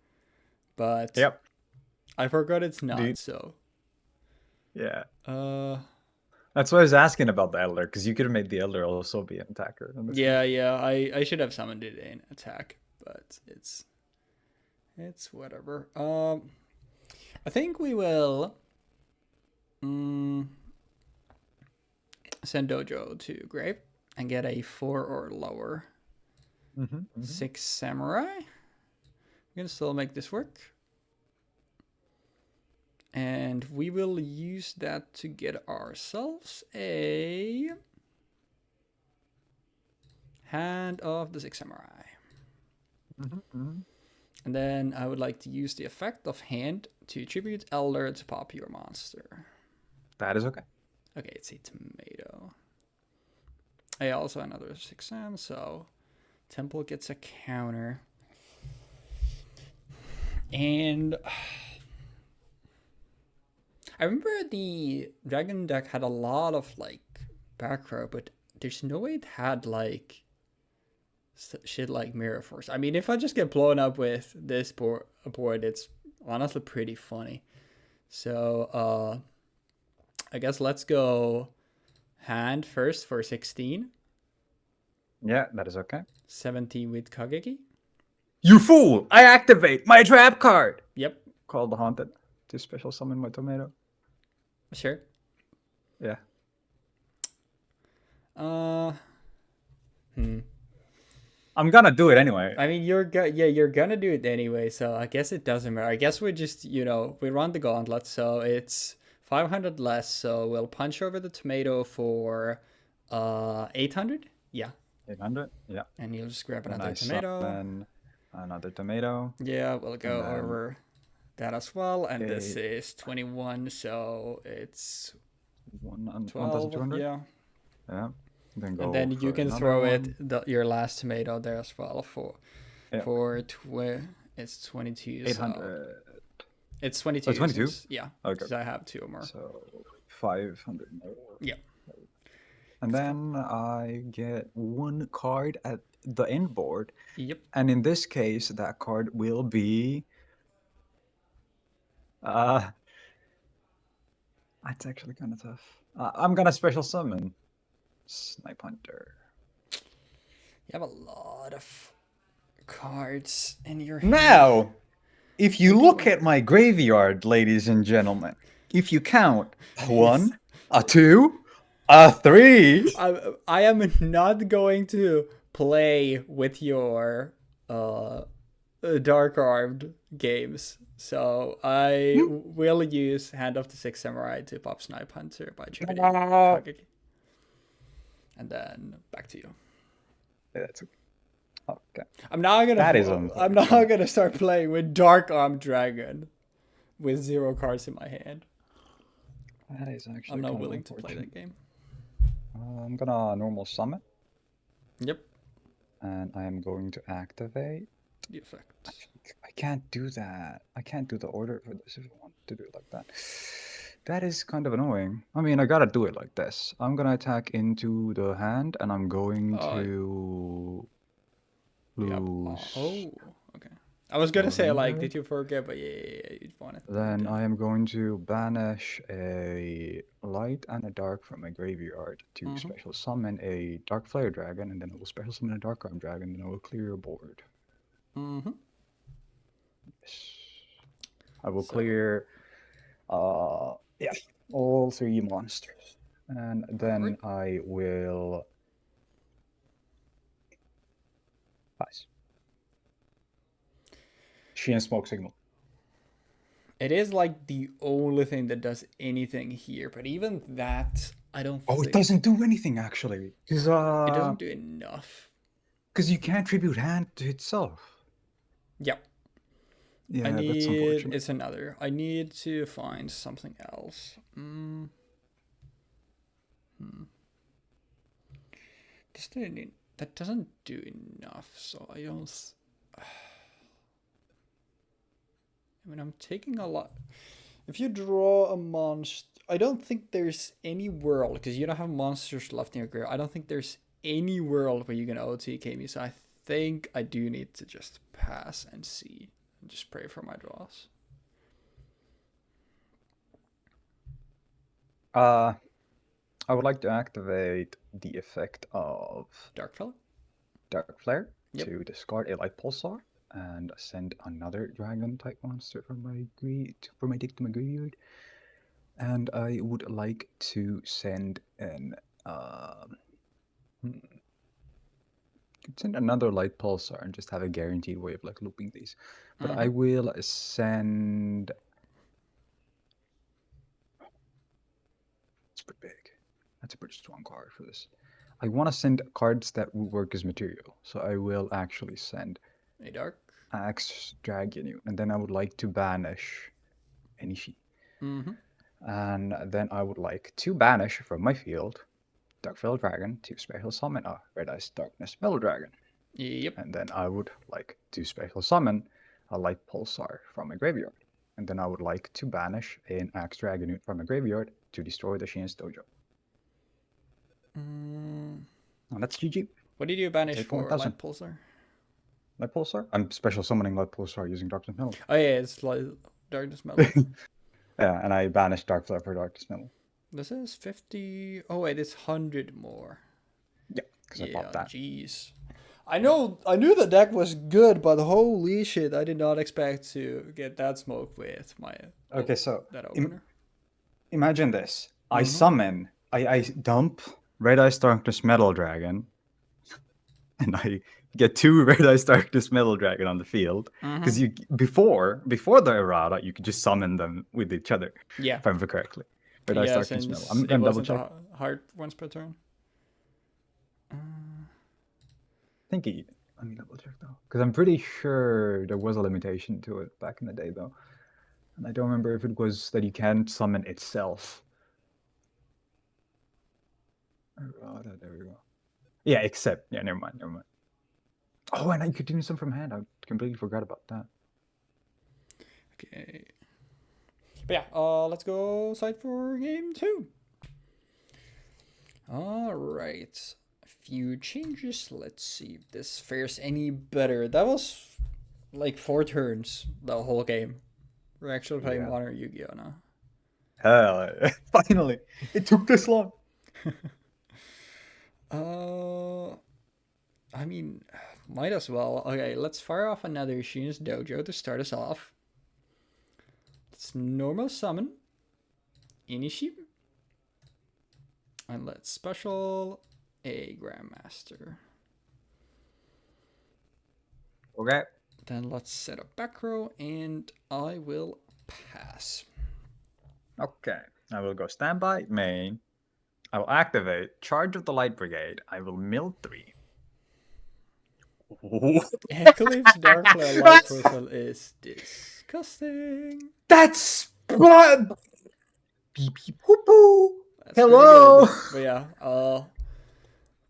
But Yep. I forgot it's not, so. Yeah. That's why I was asking about the Elder, because you could have made the Elder also be an attacker. Yeah. I should have summoned it in attack, but it's whatever. I think we will send Dojo to grave and get a 4 or lower 6 Samurai. We can still make this work. And we will use that to get ourselves a Hand of the Six Samurai. And then I would like to use the effect of hand to tribute Elder to pop your monster. That is okay. Okay, it's a tomato. I also have another 6 Sam, so Temple gets a counter. And I remember the Dragon deck had a lot of back row, but there's no way it had shit like Mirror Force. I mean, if I just get blown up with this board, it's honestly pretty funny. So I guess let's go hand first for 16. Yeah, that is okay. 17 with Kageki. You fool! I activate my trap card! Yep. Called the Haunted to special summon my tomato. Sure. Yeah. I'm gonna do it anyway. I mean, you're gonna do it anyway, so I guess it doesn't matter. I guess we just, we run the gauntlet, so it's 500 less, so we'll punch over the tomato for 800? Yeah. 800. Yeah. And you'll just grab Then another I tomato. summon another tomato. Yeah, we'll And go then over that as well, and this a is 21, so it's 12, 1,200. yeah. Yeah. Then And go then you for can another throw one. your last tomato there as well Yeah. it's 22, so 800. it's 22. Oh, 22? Yeah, Okay. because I have 2 more. So 500 more. Yeah. And then I get one card at the end board. Yep. And in this case, that card will be. It's actually kind of tough. I'm gonna special summon Snipe Hunter. You have a lot of cards in your hand. Now, if you look at my graveyard, ladies and gentlemen, if you count a 1, a 2, a 3. I am not going to play with your dark armed games, so I will use Hand of the Six Samurai to pop Snipe Hunter by tributing Kageki. And then back to you. Yeah, that's okay. I'm now gonna start playing with Dark Armed Dragon with 0 cards in my hand. That is actually. I'm not willing to play that game. I'm gonna normal summon. Yep. And I am going to activate the effect. I can't do that. I can't do the order for this if I want to do it like that. That is kind of annoying. I mean, I gotta do it like this. I'm gonna attack into the hand, and I'm going to lose. Oh, okay. I was gonna say, like, did you forget? But yeah, you wanted. Then I am going to banish a light and a dark from my graveyard to special summon a dark flare dragon, and then I will special summon a dark arm dragon, and I will clear your board. I will clear, yeah, all 3 monsters, and then I will pass. She and smoke signal. It is like the only thing that does anything here, but even that, I don't. Oh, it doesn't do anything actually. Because it doesn't do enough. Because you can't tribute hand to itself. Yep. Yeah, that's unfortunate. It's another. I need to find something else. That doesn't do enough, so I don't. I mean, I'm taking a lot. If you draw a monster, I don't think there's any world, because you don't have monsters left in your graveyard. I don't think there's any world where you can OTK me, so I think I do need to just pass and see. And just pray for my draws. I would like to activate the effect of Dark Flare. Dark Flare to discard a Light Pulsar and send another dragon type monster from my deck to my graveyard. And I would like to send an send another Light Pulsar and just have a guaranteed way of like looping these. But I will send. It's pretty big. That's a pretty strong card for this. I want to send cards that will work as material, so I will actually send a dark Axe Dragon, and then I would like to banish Enishi. And then I would like to banish from my field Dark Veil Dragon to special summon a Red Ice Darkness Metal Dragon. Yep. And then I would like to special summon a Light Pulsar from my graveyard. And then I would like to banish an Axe Dragon from my graveyard to destroy the Shin's Dojo. And that's GG. What did you banish for Light Pulsar? Light Pulsar? I'm special summoning Light Pulsar using Darkness Metal. Oh yeah, it's like Darkness Metal. Yeah, and I banished Dark Flare for Darkness Metal. This is 50. Oh wait, it's 100 more. Yeah, because I popped that. Jeez. I knew the deck was good, but holy shit, I did not expect to get that smoke with my that opener. Imagine this. I summon, I dump Red Ice Darkness Metal Dragon. and I get 2 Red Eyes Darkness Metal Dragon on the field. Because Mm-hmm. you before the errata, you could just summon them with each other, Yeah. if I remember correctly. Red Eyes Yeah, Darkness Metal. since I'm it gonna double wasn't check. a hard once per turn. I think let me double check though, because I'm pretty sure there was a limitation to it back in the day though, and I don't remember if it was that you can't summon itself. Errata, there we go. Yeah, except never mind. Oh, and you could do some from hand. I completely forgot about that. Okay. But yeah, let's go side for game 2. All right. A few changes. Let's see if this fares any better. That was like 4 turns the whole game. We're actually playing Yeah. modern Yu-Gi-Oh now. Hell, finally, it took this long. Uh, I mean, might as well. Okay, let's fire off another Sheen's Dojo to start us off. Let's normal summon Inishi. And let's special a Grandmaster. Okay. Then let's set up back row and I will pass. Okay. I will go standby main. I will activate Charge of the Light Brigade. I will mill 3. Eclipse Darkflare Light Profile is disgusting. That's what. Beep beep poo poo. That's pretty Hello. good. But yeah,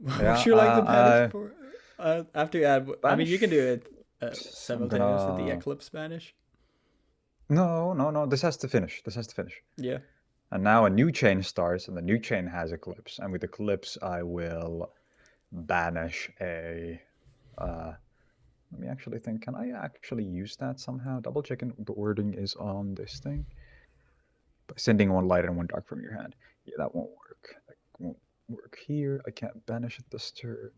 Yeah. would you like to banish for? I have to add. I mean, you can do Banish. it I'm simultaneous with the gonna. Eclipse banish. No. This has to finish. Yeah. And now a new chain starts, and the new chain has Eclipse. And with Eclipse, I will banish a. Let me actually think. Can I actually use that somehow? Double checking the wording is on this thing. By sending 1 light and 1 dark from your hand. Yeah, that won't work. That won't work here. I can't banish it this turn.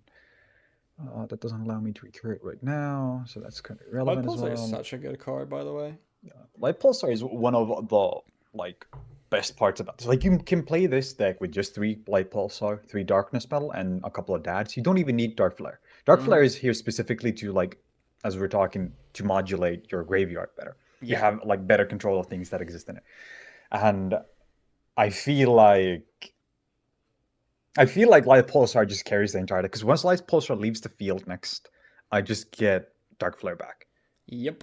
That doesn't allow me to recur it right now, so that's kind of Light irrelevant as Pulsar is well. such a good card, by the way. Light Pulsar is one of the like best parts about this. Like you can play this deck with just 3 Light Pulsar, 3 Darkness Metal, and a couple of Dads. You don't even need Dark Flare. Dark Flare is here specifically to like, as we're talking, to modulate your graveyard better. You Yeah. have like better control of things that exist in it, and I feel like Light Pulsar just carries the entire deck. Because once Light Pulsar leaves the field next, I just get Dark Flare back. Yep.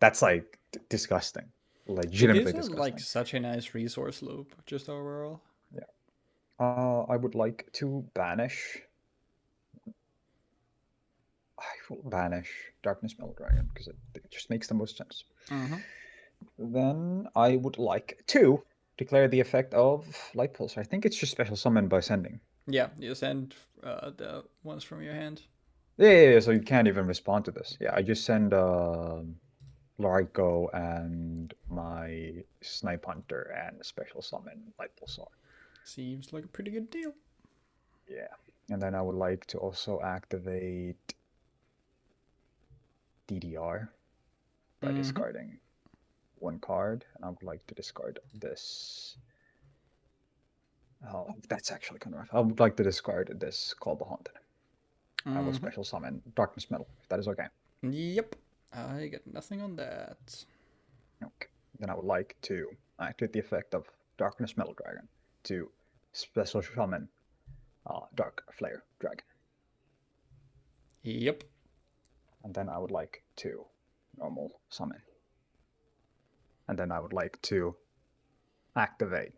That's like disgusting. It Legitimately is disgusting. like such a nice resource loop, just overall. Yeah. I would like to banish. I will banish Darkness Metal Dragon because it just makes the most sense. Mm-hmm. Then I would like to declare the effect of Light Pulsar. I think it's just special summon by sending. Yeah, you send the ones from your hand. Yeah, so you can't even respond to this. Yeah, I just send Largo and my Snipe Hunter and special summon Light Pulsar. Seems like a pretty good deal. Yeah, and then I would like to also activate DDR by discarding 1 card, and I would like to discard this. Oh, that's actually kind of rough. I would like to discard this Call the Haunted. I will special summon Darkness Metal, if that is okay. Yep. I get nothing on that. Okay. Then I would like to activate the effect of Darkness Metal Dragon to special summon Dark Flare Dragon. Yep. And then I would like to normal summon. And then I would like to activate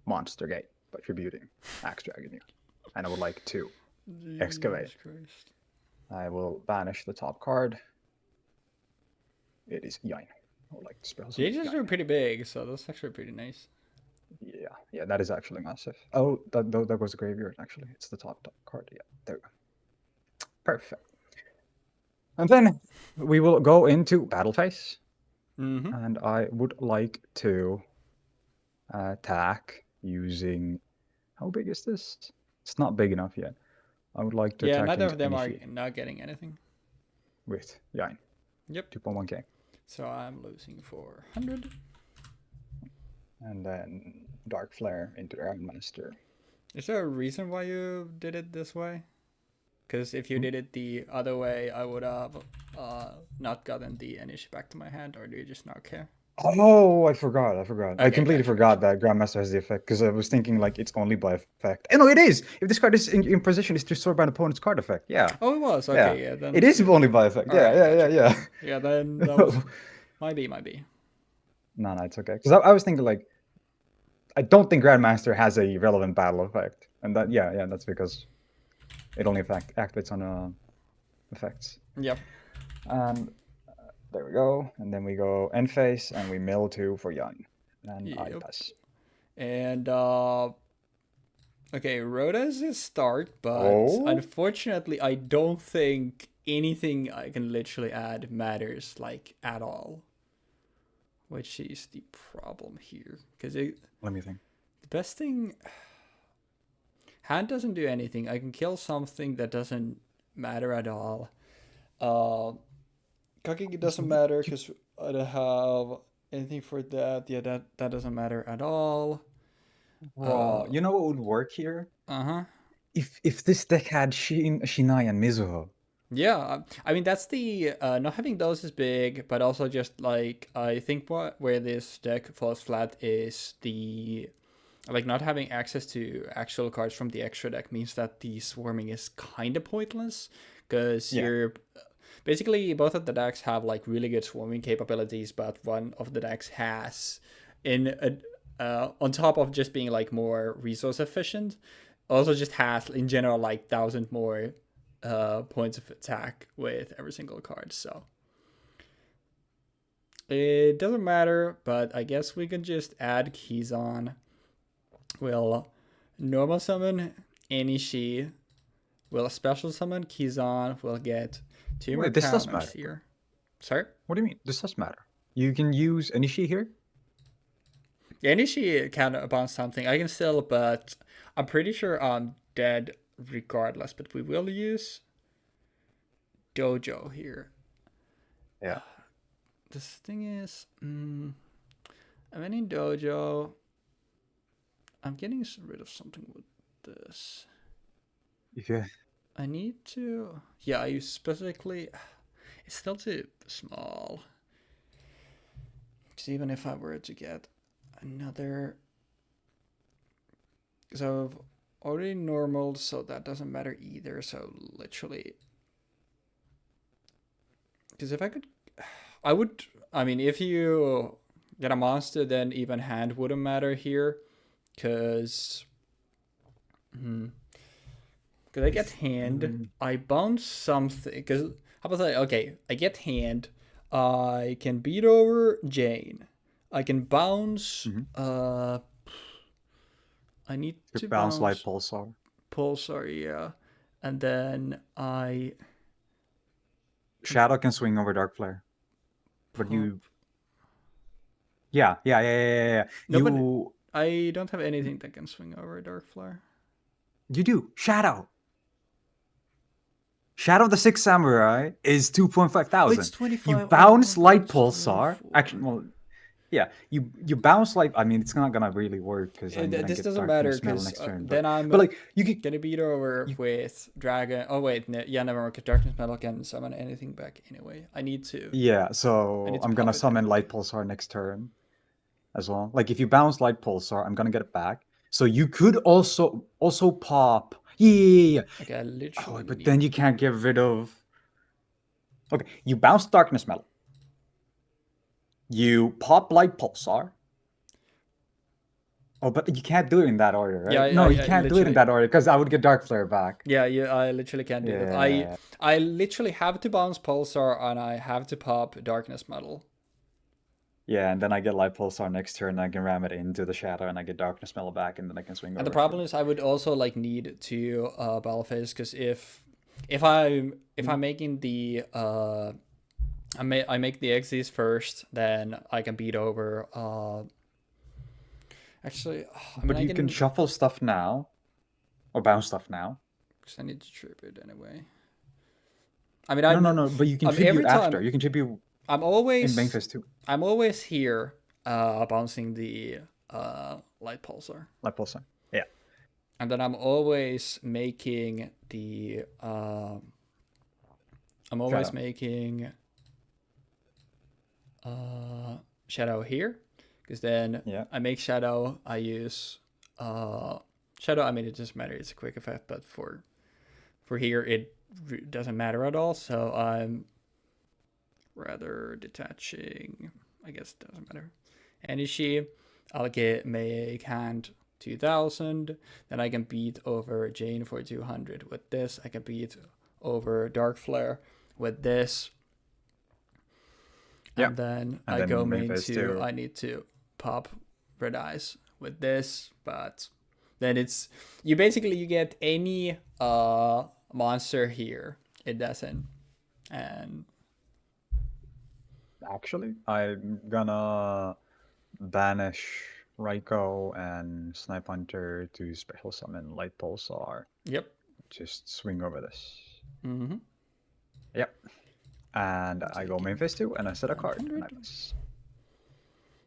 Monster Gate by tributing Axe Dragon you. And I would like to excavate. Christ. I will banish the top card. It is Yine. I would like to spell some. Jeexx are pretty big, so that's actually pretty nice. Yeah, that is actually massive. Oh, that was a graveyard, actually. It's the top card. Yeah, there we go. Perfect. And then we will go into battle phase. And I would like to attack using. How big is this? It's not big enough yet. I would like to Yeah, attack neither into of them are initiate not getting anything. with Yine. Yep. 2.1k. So I'm losing for 100. And then Dark Flare into the Iron Master. Is there a reason why you did it this way? Because if you did it the other way, I would have not gotten the initiative back to my hand, or do you just not care? Oh, I forgot. I Okay, completely gotcha, forgot gotcha. that Grandmaster has the effect because I was thinking like it's only by effect. No, it is. If this card is in position, it's destroyed by an opponent's card effect. Yeah, Oh, it was? yeah. Okay, yeah, It then, is yeah. only by effect. Yeah, Alright, gotcha, yeah, gotcha. Yeah, then that yeah. was... Might be. No, no, it's okay. Because I was thinking like I don't think Grandmaster has a relevant battle effect, and that yeah, that's because it only activates on effects. Yep. And there we go. And then we go end phase and we mill 2 for Young. And I Yep. pass. And, okay, Rhoda is his start, but Oh, unfortunately, I don't think anything I can literally add matters, like, at all. Which is the problem here. Because the let me think. best thing... Hand doesn't do anything. I can kill something that doesn't matter at all. Cooking doesn't matter because I don't have anything for that. Yeah, that doesn't matter at all. Raw. You know what would work here? Uh-huh. If this deck had Shinai and Mizuho. Yeah, I mean that's the not having those is big, but also just like I think where this deck falls flat is the like not having access to actual cards from the extra deck means that the swarming is kind of pointless because Yeah. you're basically both of the decks have like really good swarming capabilities, but one of the decks has in on top of just being like more resource efficient, also just has in general like 1,000 more points of attack with every single card. So it doesn't matter, but I guess we can just add keys on. We'll normal summon Enishi. We'll special summon Kizan. We'll get two more Wait, this does counters matter. here. Sorry? What do you mean? This does matter. You can use Anishi here? Yeah, Enishi can bounce something. I can still, but I'm pretty sure I'm dead regardless. But we will use Dojo here. Yeah. This thing is, I'm in Dojo. I'm getting rid of something with this. Yeah. I need to. Yeah, I use specifically. It's still too small. Because even if I were to get another. So I've already normal, so that doesn't matter either. So literally. Because if I could. I would. I mean, if you get a monster, then even hand wouldn't matter here. Because. Because I get hand, I bounce something. Because how about that? Okay, I get hand. I can beat over Jane. I can bounce. I need You to bounce Light bounce Pulsar. Pulsar, yeah, and then I Shadow can swing over Dark Flare. But pop. you. Yeah. No, but You. I don't have anything that can swing over Dark Flare. You do. Shadow. Shadow of the Sixth Samurai is 2.5 Oh, it's thousand. 25. You Oh my bounce god, Light it's still Pulsar. Actually, 4. well, yeah. You bounce Light. I mean, it's not gonna really work because I'm gonna This get doesn't matter Darkness Metal because next turn. then I'm But like you can. gonna beat over You, with Dragon. Oh wait, yeah, never mind. 'Cause Darkness Metal can summon anything back anyway. I need to. yeah. I So need to I'm gonna pop it summon anyway. Light Pulsar next turn as well. Like if you bounce Light Pulsar, I'm gonna get it back. So you could also pop. Yeah. Okay, I Oh, literally but need then you can't get rid of. Okay, you bounce Darkness Metal. You pop Light Pulsar. Oh, but you can't do it in that order, Yeah, right? No, you I can't do it in literally. that order because I would get Dark Flare back. Yeah, I literally can't do that. Yeah. I literally have to bounce Pulsar and I have to pop Darkness Metal. Yeah, and then I get Light Pulsar next turn, and I can ram it into the Shadow, and I get Darkness Metal back, and then I can swing And the over problem to. is, I would also like need to battle phase because if I'm making the I make the Xyz first, then I can beat over. Actually, I mean But I you can shuffle stuff now, or bounce stuff now. because I need to trip it anyway. I mean No. But you contribute every after. time You contribute I'm in main always phase too. I'm always here bouncing the light pulsar. Light Pulsar. Yeah. And then I'm always making the I'm always Shadow. making shadow here, because then Yeah. I make shadow. I use shadow. I mean, it doesn't matter. It's a quick effect, but for here it doesn't matter at all. So I'm rather detaching. I guess it doesn't matter. Energy. I'll get make hand 2000. Then I can beat over Jane for 200 with this. I can beat over Dark Flare with this. Yeah. And then And I go then main manifest 2. to. I need to pop red eyes with this, but then it's you basically you get any monster here. It doesn't. And Actually, I'm gonna banish Raiko and Snipe Hunter to special summon Light Pulsar. yep. Just swing over this. Mm-hmm. Yep. And I go main Taking phase 2 and I set a card and I 100. miss.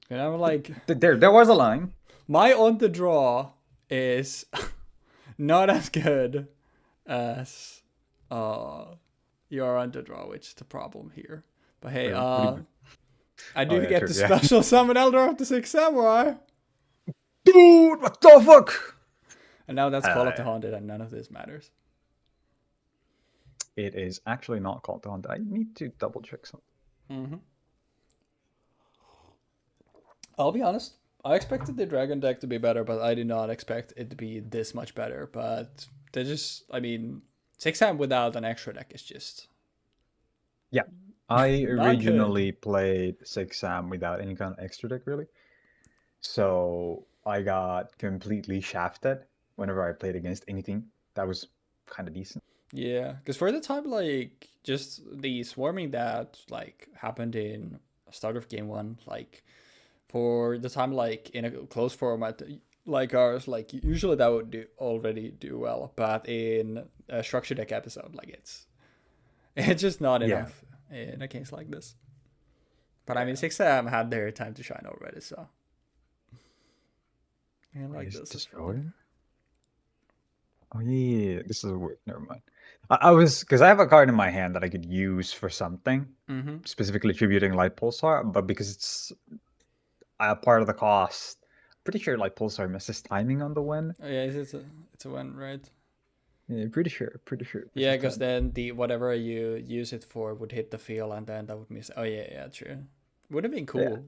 And I'm like, There was a line. my on the draw is not as good as your on the draw, which is the problem here. But hey, Wait, what do you, I oh do yeah, get true, the yeah. special summon Elder of the Six Samurai. Dude, what the fuck? And now that's Call of the Yeah. Haunted, and none of this matters. It is actually not called on. I need to double check something. Mm-hmm. I'll be honest. I expected the Dragon deck to be better, but I did not expect it to be this much better. But they just, I mean, 6M without an extra deck is just Yeah. I not good. originally played 6 Sam without any kind of extra deck, really. So I got completely shafted whenever I played against anything that was kind of decent. Yeah, because for the time, like, just the swarming that, like, happened in start of game one, like, for the time, like, in a close format like ours, like, usually that would already do well. But in a structure deck episode, like, it's just not Yeah. enough in a case like this. But I mean, Yeah. 6M had their time to shine already, so. And like Is this is funny. destroyed? Oh yeah, this is a word. Never mind. I was because I have a card in my hand that I could use for something, Mm-hmm. specifically attributing Light Pulsar, but because it's a part of the cost, pretty sure Light Pulsar misses timing on the win. Oh, yeah, it's a win, right? Yeah, pretty sure it Yeah, misses because timing. then the whatever you use it for would hit the field, and then that would miss. Oh yeah, yeah, true. Would have been Yeah, cool.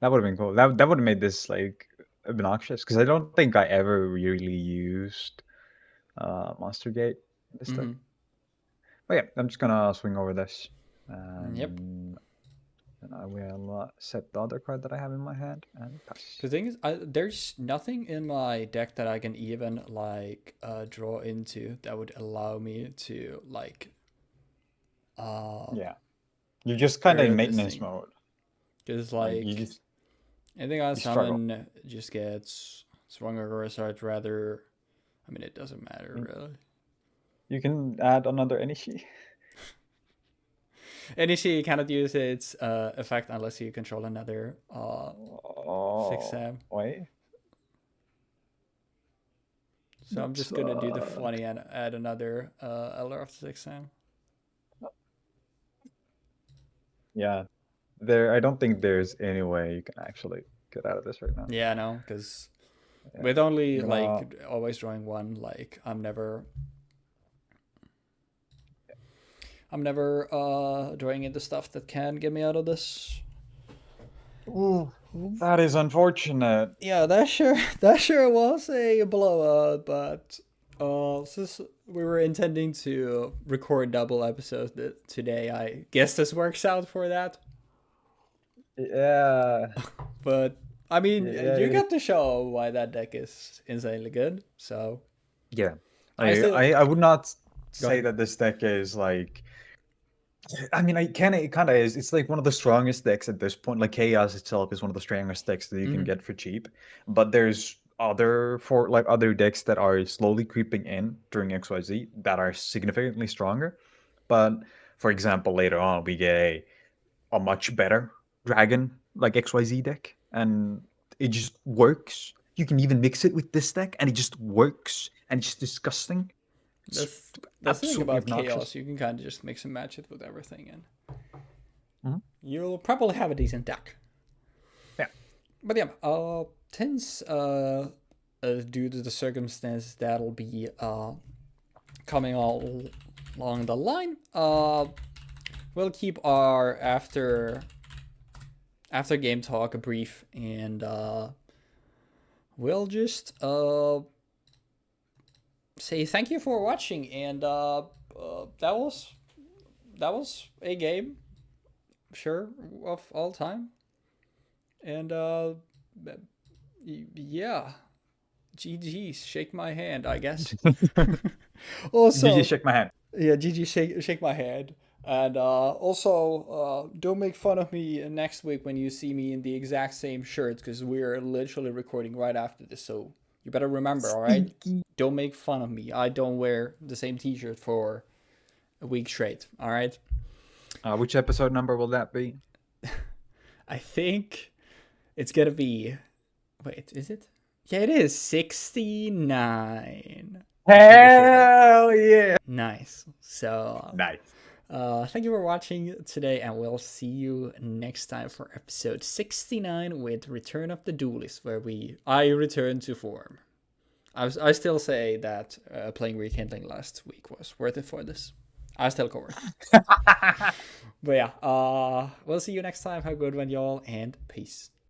that would have been cool. That would have made this like obnoxious because I don't think I ever really used Monster Gate in this deck. Mm-hmm. But yeah, I'm just gonna swing over this, Yep. and then I will set the other card that I have in my hand and pass. Because thing is, there's nothing in my deck that I can even like draw into that would allow me to like uh Yeah, you're just kind of in earn this maintenance thing. mode. Because Like you like just anything I you struggle. summon just gets swung or so I'd rather. I mean, it doesn't matter You really. you can add another Enishi. Initially, you cannot use its effect unless you control another 6 Oh, Sam. wait, So I'm that just gonna do the sucks. funny and add another Elder of 6 Sam. Yeah, there. I don't think there's any way you can actually get out of this right now. Yeah, no, because Yeah, with only I'm gonna. like always drawing one, like I'm never drawing into stuff that can get me out of this. Ooh, that is unfortunate. Yeah, that sure was a blowout, but since we were intending to record double episodes today, I guess this works out for that. Yeah, But I mean, you yeah, got to show why that deck is insanely good. So yeah. I still I would not go say ahead. that this deck is like. I mean, I can. It kind of is. It's like one of the strongest decks at this point. Like Chaos itself is one of the strongest decks that you can Mm-hmm. get for cheap. But there's other decks that are slowly creeping in during XYZ that are significantly stronger. But for example, later on we get a much better dragon like XYZ deck, and it just works. you can even mix it with this deck, and it just works, and it's just disgusting. It's That's the thing absolutely about obnoxious. chaos. You can kind of just mix and match it with everything, and Mhm. you'll probably have a decent deck. Yeah. But yeah, since due to the circumstances that'll be coming all along the line, we'll keep our after game talk brief, and we'll just say thank you for watching, and that was a game, sure, of all time, and yeah, GG's, shake my hand, I guess. You Also, just shake my hand. yeah, GG, shake my hand. And also, don't make fun of me next week when you see me in the exact same shirt, because we're literally recording right after this. So you better remember, all right? Stinky. Don't make fun of me. I don't wear the same T-shirt for a week straight. All right. Which episode number will that be? I think it's gonna be. Wait, is it? Yeah, it is 69. Hell yeah! Nice. So Nice. thank you for watching today, and we'll see you next time for episode 69 with Return of the Duelist, where I return to form. I still say that playing Rekindling last week was worth it for this. I still cover. But yeah, we'll see you next time. Have a good one, y'all, and peace.